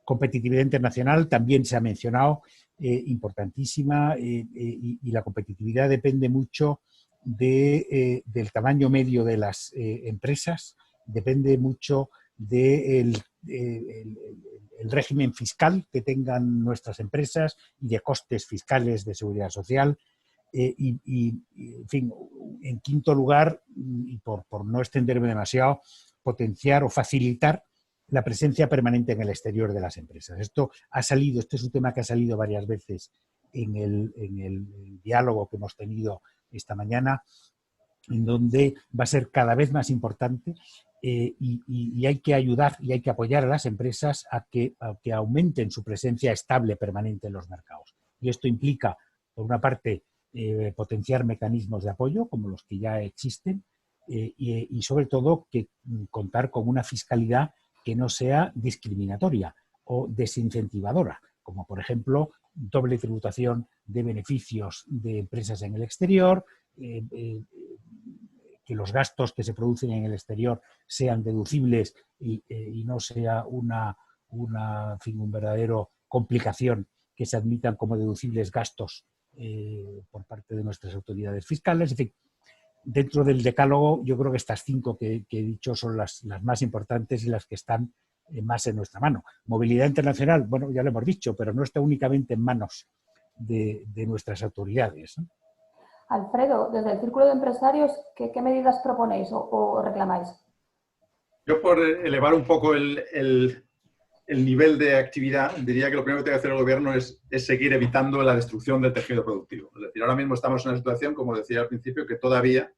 Competitividad internacional también se ha mencionado, importantísima, y la competitividad depende mucho del tamaño medio de las empresas, depende mucho del el régimen fiscal que tengan nuestras empresas y de costes fiscales de seguridad social. En fin, en quinto lugar, y por no extenderme demasiado, potenciar o facilitar la presencia permanente en el exterior de las empresas. Esto ha salido, este es un tema que ha salido varias veces en el diálogo que hemos tenido esta mañana, en donde va a ser cada vez más importante y hay que ayudar y hay que apoyar a las empresas a que aumenten su presencia estable permanente en los mercados. Y esto implica, por una parte, potenciar mecanismos de apoyo como los que ya existen y sobre todo que contar con una fiscalidad que no sea discriminatoria o desincentivadora, como por ejemplo doble tributación de beneficios de empresas en el exterior, que los gastos que se producen en el exterior sean deducibles y no sea una verdadero complicación que se admitan como deducibles gastos por parte de nuestras autoridades fiscales. En fin, dentro del decálogo yo creo que estas 5 que he dicho son las más importantes y las que están más en nuestra mano. Movilidad internacional, bueno, ya lo hemos dicho, pero no está únicamente en manos de nuestras autoridades, ¿no?
Alfredo, desde el Círculo de Empresarios, ¿qué medidas proponéis o reclamáis?
Yo, por elevar un poco el nivel de actividad, diría que lo primero que tiene que hacer el gobierno es seguir evitando la destrucción del tejido productivo. Es decir, ahora mismo estamos en una situación, como decía al principio, que todavía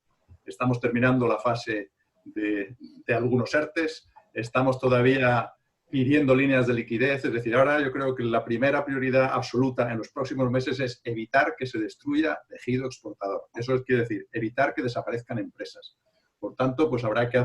estamos terminando la fase de algunos ERTES, estamos todavía pidiendo líneas de liquidez. Es decir, ahora yo creo que la primera prioridad absoluta en los próximos meses es evitar que se destruya tejido exportador. Eso quiere decir evitar que desaparezcan empresas. Por tanto, pues habrá que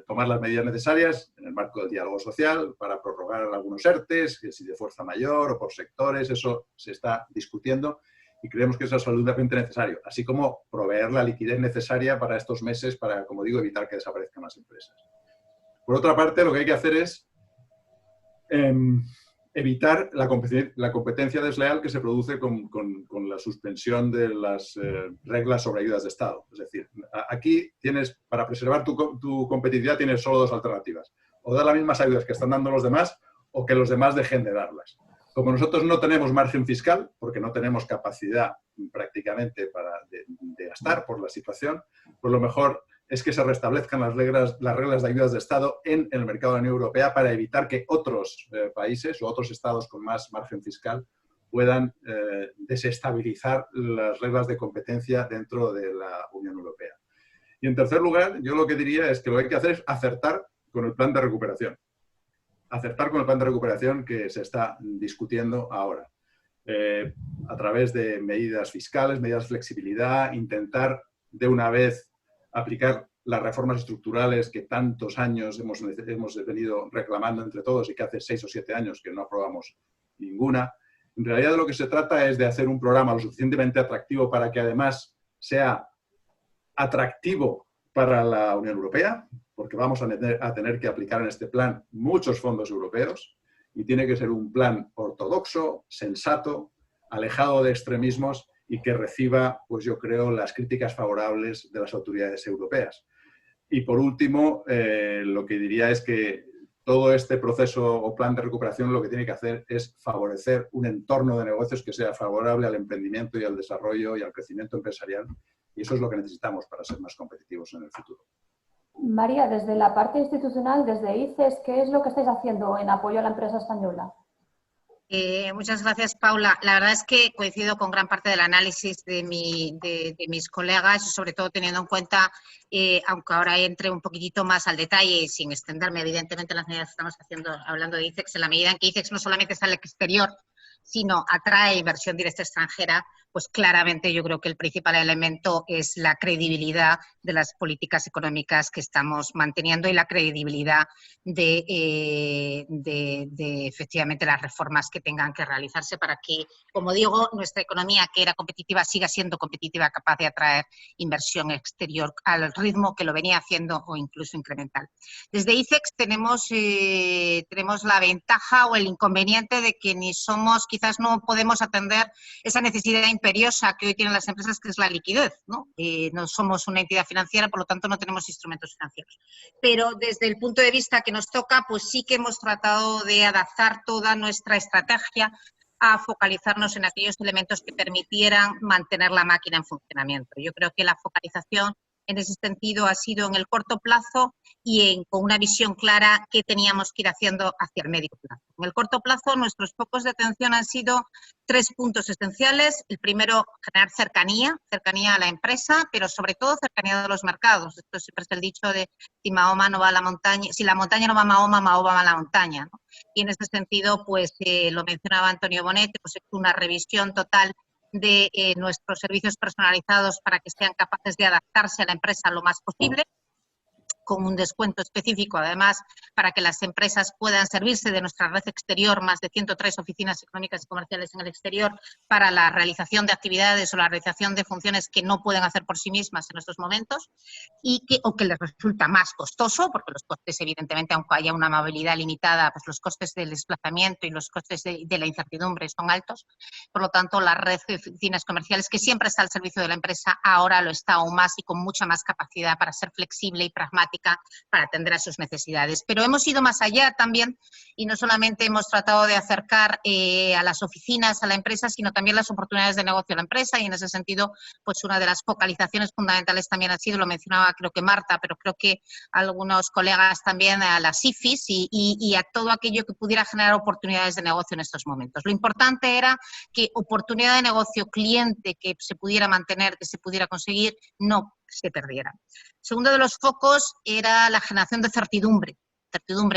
tomar las medidas necesarias en el marco del diálogo social para prorrogar algunos ERTES, que si de fuerza mayor o por sectores, eso se está discutiendo y creemos que eso es absolutamente necesario, así como proveer la liquidez necesaria para estos meses para, como digo, evitar que desaparezcan las empresas. Por otra parte, lo que hay que hacer es evitar la competencia desleal que se produce con la suspensión de las reglas sobre ayudas de Estado. Es decir, aquí tienes, para preservar tu competitividad, tienes solo 2 alternativas. O dar las mismas ayudas que están dando los demás o que los demás dejen de darlas. Como nosotros no tenemos margen fiscal, porque no tenemos capacidad prácticamente de gastar por la situación, pues lo mejor es que se restablezcan las reglas de ayudas de Estado en el mercado de la Unión Europea para evitar que otros países o otros estados con más margen fiscal puedan desestabilizar las reglas de competencia dentro de la Unión Europea. Y en tercer lugar, yo lo que diría es que lo que hay que hacer es acertar con el plan de recuperación. Acertar con el plan de recuperación que se está discutiendo ahora. A través de medidas fiscales, medidas de flexibilidad, intentar de una vez aplicar las reformas estructurales que tantos años hemos venido reclamando entre todos y que hace 6 o 7 años que no aprobamos ninguna. En realidad de lo que se trata es de hacer un programa lo suficientemente atractivo para que además sea atractivo para la Unión Europea, porque vamos a tener que aplicar en este plan muchos fondos europeos y tiene que ser un plan ortodoxo, sensato, alejado de extremismos y que reciba, pues yo creo, las críticas favorables de las autoridades europeas. Y por último, lo que diría es que todo este proceso o plan de recuperación lo que tiene que hacer es favorecer un entorno de negocios que sea favorable al emprendimiento y al desarrollo y al crecimiento empresarial. Y eso es lo que necesitamos para ser más competitivos en el futuro.
María, desde la parte institucional, desde ICES, ¿qué es lo que estáis haciendo en apoyo a la empresa española?
Muchas gracias, Paula. La verdad es que coincido con gran parte del análisis de mis colegas, sobre todo teniendo en cuenta, aunque ahora entre un poquitito más al detalle y sin extenderme, evidentemente, en las medidas que estamos hablando de ICEX, en la medida en que ICEX no solamente sale al exterior, sino atrae inversión directa extranjera, pues claramente yo creo que el principal elemento es la credibilidad de las políticas económicas que estamos manteniendo y la credibilidad de efectivamente las reformas que tengan que realizarse para que, como digo, nuestra economía, que era competitiva, siga siendo competitiva, capaz de atraer inversión exterior al ritmo que lo venía haciendo o incluso incremental. Desde ICEX tenemos la ventaja o el inconveniente de que quizás no podemos atender esa necesidad imperiosa que hoy tienen las empresas, que es la liquidez, ¿no? No somos una entidad financiera, por lo tanto no tenemos instrumentos financieros. Pero desde el punto de vista que nos toca, pues sí que hemos tratado de adaptar toda nuestra estrategia a focalizarnos en aquellos elementos que permitieran mantener la máquina en funcionamiento. Yo creo que la focalización en ese sentido ha sido en el corto plazo y con una visión clara qué teníamos que ir haciendo hacia el medio plazo. En el corto plazo, nuestros focos de atención han sido 3 puntos esenciales. El primero, generar cercanía a la empresa, pero sobre todo cercanía de los mercados. Esto siempre es el dicho de si Mahoma no va a la montaña, si la montaña no va a Mahoma, Mahoma va a la montaña, ¿no? Y en este sentido, pues lo mencionaba Antonio Bonet, pues es una revisión total de nuestros servicios personalizados para que sean capaces de adaptarse a la empresa lo más posible, con un descuento específico, además, para que las empresas puedan servirse de nuestra red exterior, más de 103 oficinas económicas y comerciales en el exterior, para la realización de actividades o la realización de funciones que no pueden hacer por sí mismas en estos momentos o que les resulta más costoso, porque los costes, evidentemente, aunque haya una movilidad limitada, pues los costes del desplazamiento y los costes de la incertidumbre son altos. Por lo tanto, la red de oficinas comerciales, que siempre está al servicio de la empresa, ahora lo está aún más y con mucha más capacidad para ser flexible y pragmática para atender a sus necesidades. Pero hemos ido más allá también y no solamente hemos tratado de acercar a las oficinas a la empresa, sino también las oportunidades de negocio a la empresa, y en ese sentido, pues una de las focalizaciones fundamentales también ha sido, lo mencionaba creo que Marta, pero creo que algunos colegas también, a las IFIs y a todo aquello que pudiera generar oportunidades de negocio en estos momentos. Lo importante era que oportunidad de negocio, cliente que se pudiera mantener, que se pudiera conseguir, no se perdiera. Segundo de los focos era la generación de certidumbre,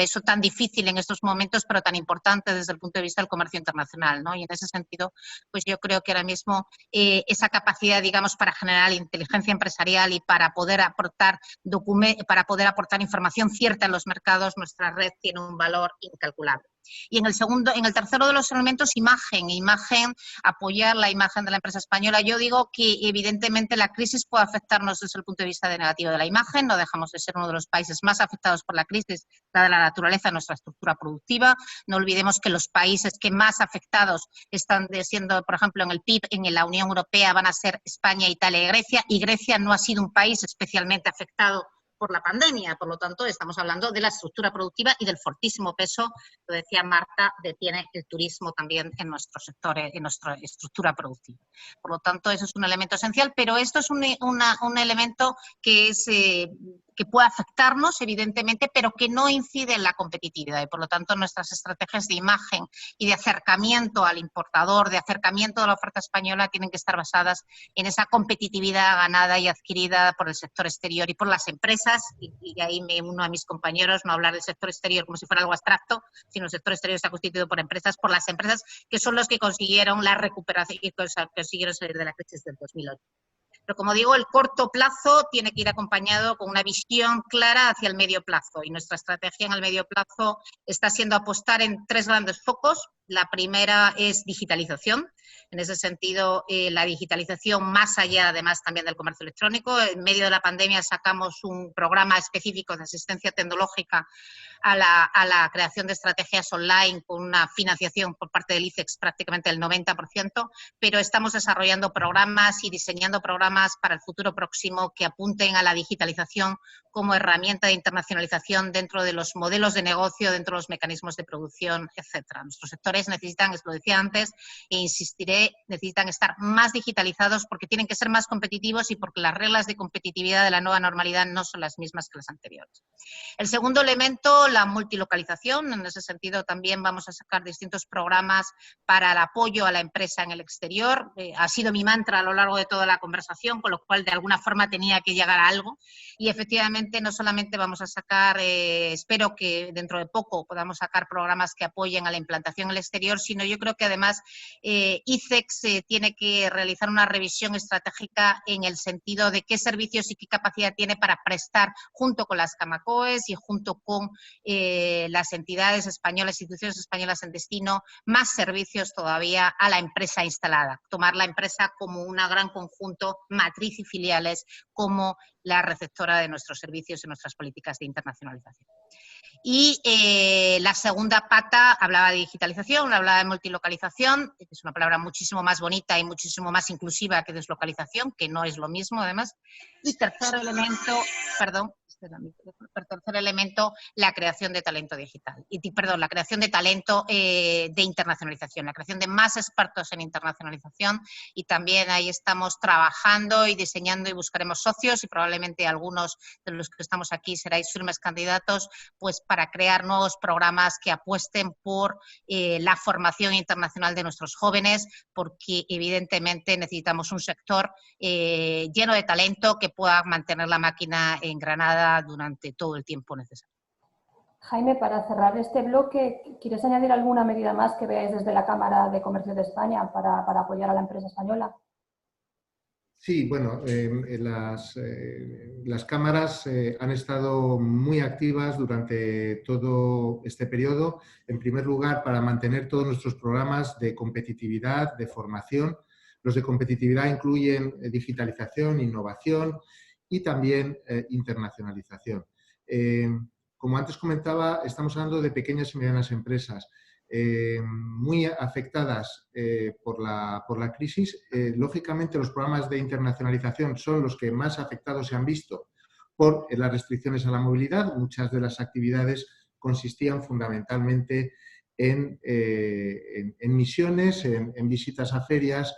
eso tan difícil en estos momentos, pero tan importante desde el punto de vista del comercio internacional, ¿no? Y en ese sentido, pues yo creo que ahora mismo esa capacidad, digamos, para generar inteligencia empresarial y para poder aportar información cierta en los mercados, nuestra red tiene un valor incalculable. Y en el tercero de los elementos, imagen, apoyar la imagen de la empresa española. Yo digo que evidentemente la crisis puede afectarnos desde el punto de vista negativo de la imagen, no dejamos de ser uno de los países más afectados por la crisis, dada la naturaleza de nuestra estructura productiva. No olvidemos que los países que más afectados están siendo, por ejemplo, en el PIB, en la Unión Europea, van a ser España, Italia y Grecia no ha sido un país especialmente afectado por la pandemia. Por lo tanto, estamos hablando de la estructura productiva y del fortísimo peso, lo decía Marta, tiene el turismo también en nuestro sector, en nuestra estructura productiva. Por lo tanto, eso es un elemento esencial, pero esto es un elemento que puede afectarnos, evidentemente, pero que no incide en la competitividad. Y por lo tanto, nuestras estrategias de imagen y de acercamiento al importador, de acercamiento de la oferta española, tienen que estar basadas en esa competitividad ganada y adquirida por el sector exterior y por las empresas. Y ahí me uno a mis compañeros, no hablar del sector exterior como si fuera algo abstracto, sino el sector exterior está constituido por las empresas que son los que consiguieron la recuperación y consiguieron salir de la crisis del 2008. Pero como digo, el corto plazo tiene que ir acompañado con una visión clara hacia el medio plazo, y nuestra estrategia en el medio plazo está siendo apostar en 3 grandes focos. La primera es digitalización. En ese sentido, la digitalización más allá, además, también del comercio electrónico. En medio de la pandemia sacamos un programa específico de asistencia tecnológica a la creación de estrategias online con una financiación por parte del ICEX prácticamente del 90%, pero estamos desarrollando programas y diseñando programas para el futuro próximo que apunten a la digitalización como herramienta de internacionalización dentro de los modelos de negocio, dentro de los mecanismos de producción, etcétera. Nuestros sectores necesitan, lo decía antes, e insistiré, necesitan estar más digitalizados porque tienen que ser más competitivos y porque las reglas de competitividad de la nueva normalidad no son las mismas que las anteriores. El segundo elemento, la multilocalización. En ese sentido también vamos a sacar distintos programas para el apoyo a la empresa en el exterior. Ha sido mi mantra a lo largo de toda la conversación, con lo cual de alguna forma tenía que llegar a algo. Y efectivamente no solamente vamos a sacar, espero que dentro de poco podamos sacar programas que apoyen a la implantación en el exterior, sino yo creo que además ICEX tiene que realizar una revisión estratégica en el sentido de qué servicios y qué capacidad tiene para prestar junto con las Camacoes y junto con las entidades españolas, instituciones españolas en destino, más servicios todavía a la empresa instalada. Tomar la empresa como un gran conjunto, matriz y filiales, como la receptora de nuestros servicios y nuestras políticas de internacionalización. Y la segunda pata hablaba de digitalización, hablaba de multilocalización, que es una palabra muchísimo más bonita y muchísimo más inclusiva que deslocalización, que no es lo mismo además. Y tercer elemento, tercer elemento, la creación de talento digital. La creación de talento de internacionalización, la creación de más expertos en internacionalización, y también ahí estamos trabajando y diseñando y buscaremos socios y probablemente algunos de los que estamos aquí seráis firmes candidatos, pues para crear nuevos programas que apuesten por la formación internacional de nuestros jóvenes, porque evidentemente necesitamos un sector lleno de talento que pueda mantener la máquina engranada durante todo el tiempo necesario.
Jaime, para cerrar este bloque, ¿quieres añadir alguna medida más que veáis desde la Cámara de Comercio de España para apoyar a la empresa española?
Sí, bueno, las cámaras han estado muy activas durante todo este periodo. En primer lugar, para mantener todos nuestros programas de competitividad, de formación. Los de competitividad incluyen digitalización, innovación y también internacionalización. Como antes comentaba, estamos hablando de pequeñas y medianas empresas muy afectadas por la crisis. Lógicamente, los programas de internacionalización son los que más afectados se han visto por las restricciones a la movilidad. Muchas de las actividades consistían fundamentalmente en misiones, en visitas a ferias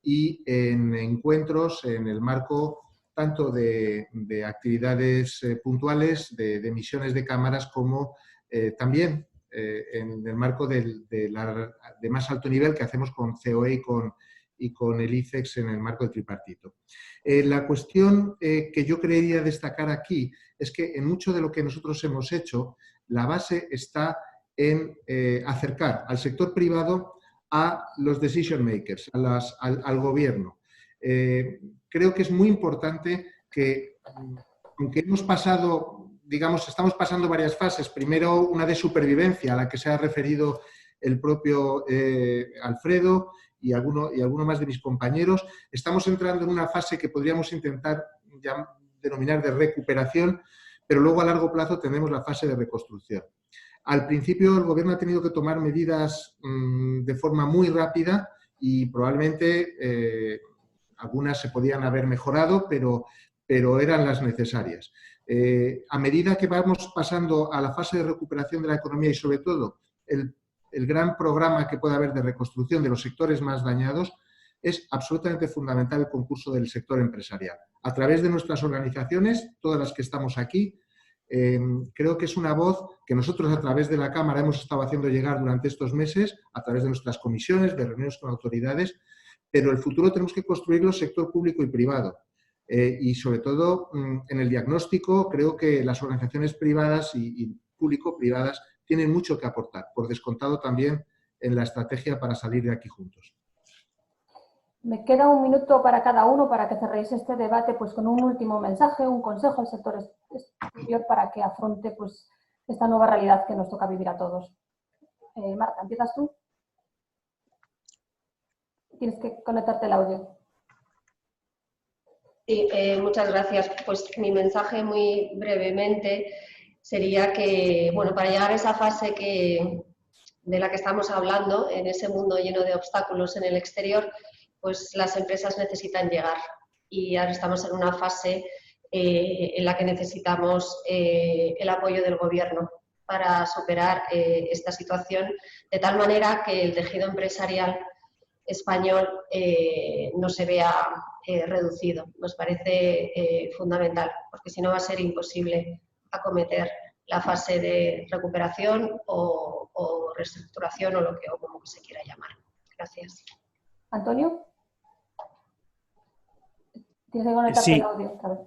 y en encuentros en el marco tanto de actividades puntuales, de misiones de cámaras, como también en el marco de más alto nivel que hacemos con COE y con el ICEX en el marco del tripartito. La cuestión que yo creería destacar aquí es que en mucho de lo que nosotros hemos hecho, la base está en acercar al sector privado a los decision makers, al gobierno. Creo que es muy importante que, aunque hemos pasado, digamos, estamos pasando varias fases. Primero, una de supervivencia a la que se ha referido el propio Alfredo y alguno más de mis compañeros. Estamos entrando en una fase que podríamos intentar denominar de recuperación, pero luego a largo plazo tenemos la fase de reconstrucción. Al principio el gobierno ha tenido que tomar medidas de forma muy rápida y probablemente algunas se podían haber mejorado, pero eran las necesarias. A medida que vamos pasando a la fase de recuperación de la economía y sobre todo el gran programa que puede haber de reconstrucción de los sectores más dañados, es absolutamente fundamental el concurso del sector empresarial. A través de nuestras organizaciones, todas las que estamos aquí, creo que es una voz que nosotros a través de la Cámara hemos estado haciendo llegar durante estos meses, a través de nuestras comisiones, de reuniones con autoridades, pero el futuro tenemos que construirlo sector público y privado. Y sobre todo en el diagnóstico creo que las organizaciones privadas y público-privadas tienen mucho que aportar, por descontado también en la estrategia para salir de aquí juntos.
Me queda un minuto para cada uno para que cerréis este debate pues, con un último mensaje, un consejo al sector exterior para que afronte pues, esta nueva realidad que nos toca vivir a todos. Marta, ¿empiezas tú? Tienes que conectarte el audio.
Sí, muchas gracias. Pues mi mensaje muy brevemente sería que, bueno, para llegar a esa fase de la que estamos hablando, en ese mundo lleno de obstáculos en el exterior, pues las empresas necesitan llegar. Y ahora estamos en una fase en la que necesitamos el apoyo del Gobierno para superar esta situación, de tal manera que el tejido empresarial español no se vea reducido. Nos parece fundamental, porque si no va a ser imposible acometer la fase de recuperación o reestructuración o como se quiera llamar. Gracias.
Antonio. ¿Tienes que conectarte el audio otra vez?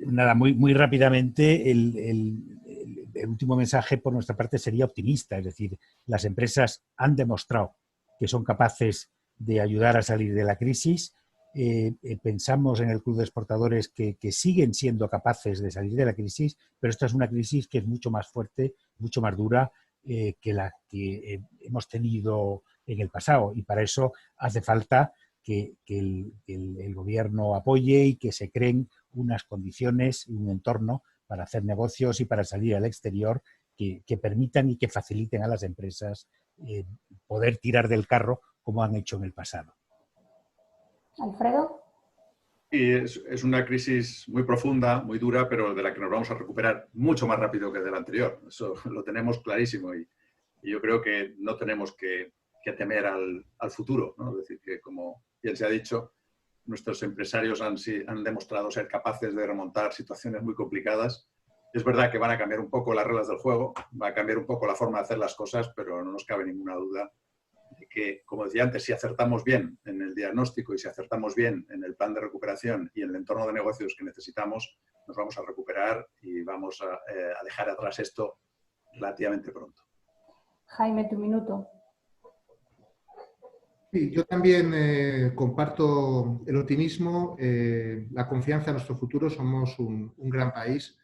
Nada, muy rápidamente, el último mensaje por nuestra parte sería optimista, es decir, las empresas han demostrado que son capaces de ayudar a salir de la crisis. Pensamos en el Club de Exportadores que siguen siendo capaces de salir de la crisis, pero esta es una crisis que es mucho más fuerte, mucho más dura que la que hemos tenido en el pasado, y para eso hace falta que el Gobierno apoye y que se creen unas condiciones y un entorno para hacer negocios y para salir al exterior que permitan y que faciliten a las empresas poder tirar del carro como han hecho en el pasado.
Alfredo.
Y es una crisis muy profunda, muy dura, pero de la que nos vamos a recuperar mucho más rápido que de la anterior. Eso lo tenemos clarísimo y yo creo que no tenemos que temer al futuro, ¿no? Es decir, que como bien se ha dicho, nuestros empresarios han demostrado ser capaces de remontar situaciones muy complicadas. Es verdad que van a cambiar un poco las reglas del juego, va a cambiar un poco la forma de hacer las cosas, pero no nos cabe ninguna duda de que, como decía antes, si acertamos bien en el diagnóstico y si acertamos bien en el plan de recuperación y en el entorno de negocios que necesitamos, nos vamos a recuperar y vamos a dejar atrás esto relativamente pronto.
Jaime, tu minuto.
Sí, yo también comparto el optimismo, la confianza en nuestro futuro. Somos un gran país,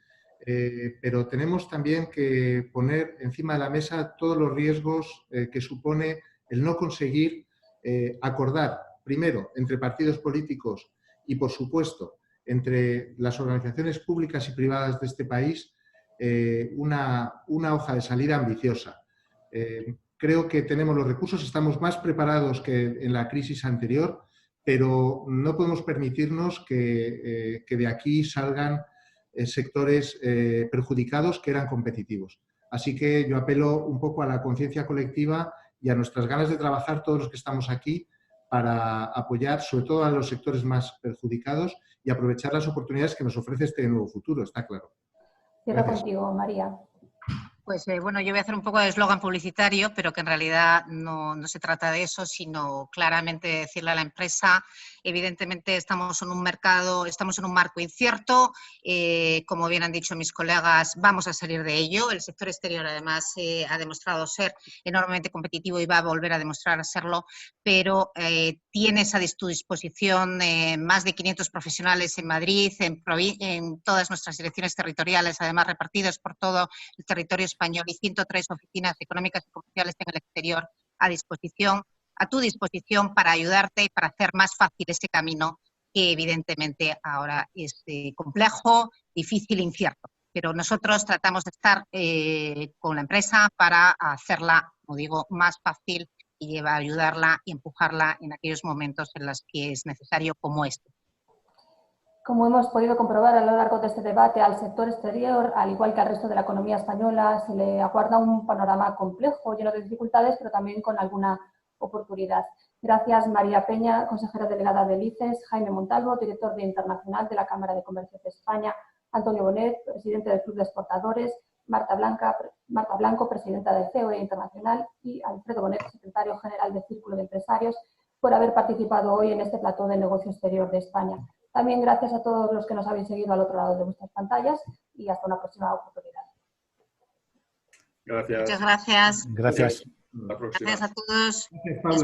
pero tenemos también que poner encima de la mesa todos los riesgos que supone el no conseguir acordar, primero, entre partidos políticos y, por supuesto, entre las organizaciones públicas y privadas de este país, una hoja de salida ambiciosa. Creo que tenemos los recursos, estamos más preparados que en la crisis anterior, pero no podemos permitirnos que de aquí salgan sectores perjudicados que eran competitivos. Así que yo apelo un poco a la conciencia colectiva y a nuestras ganas de trabajar todos los que estamos aquí para apoyar sobre todo a los sectores más perjudicados y aprovechar las oportunidades que nos ofrece este nuevo futuro, está claro.
Cierro contigo, María.
Pues bueno, yo voy a hacer un poco de eslogan publicitario, pero que en realidad no se trata de eso, sino claramente decirle a la empresa, evidentemente estamos en un mercado, estamos en un marco incierto, como bien han dicho mis colegas, vamos a salir de ello. El sector exterior además ha demostrado ser enormemente competitivo y va a volver a demostrar serlo, pero tienes a tu disposición más de 500 profesionales en Madrid, en todas nuestras direcciones territoriales, además repartidos por todo el territorio español, y 103 oficinas económicas y comerciales en el exterior a tu disposición para ayudarte y para hacer más fácil ese camino que evidentemente ahora es complejo, difícil e incierto. Pero nosotros tratamos de estar con la empresa para hacerla, como digo, más fácil y ayudarla y empujarla en aquellos momentos en los que es necesario, como este.
Como hemos podido comprobar a lo largo de este debate, al sector exterior, al igual que al resto de la economía española, se le aguarda un panorama complejo, lleno de dificultades, pero también con alguna oportunidad. Gracias, María Peña, consejera delegada del ICES, Jaime Montalvo, director de Internacional de la Cámara de Comercio de España, Antonio Bonet, presidente del Club de Exportadores, Marta Blanco, presidenta del COE Internacional, y Alfredo Bonet, secretario general del Círculo de Empresarios, por haber participado hoy en este plató de negocio exterior de España. También gracias a todos los que nos habéis seguido al otro lado de vuestras pantallas y hasta una próxima oportunidad.
Gracias.
Muchas gracias.
Gracias.
Hasta la próxima.
Gracias a todos.
Gracias, Paula.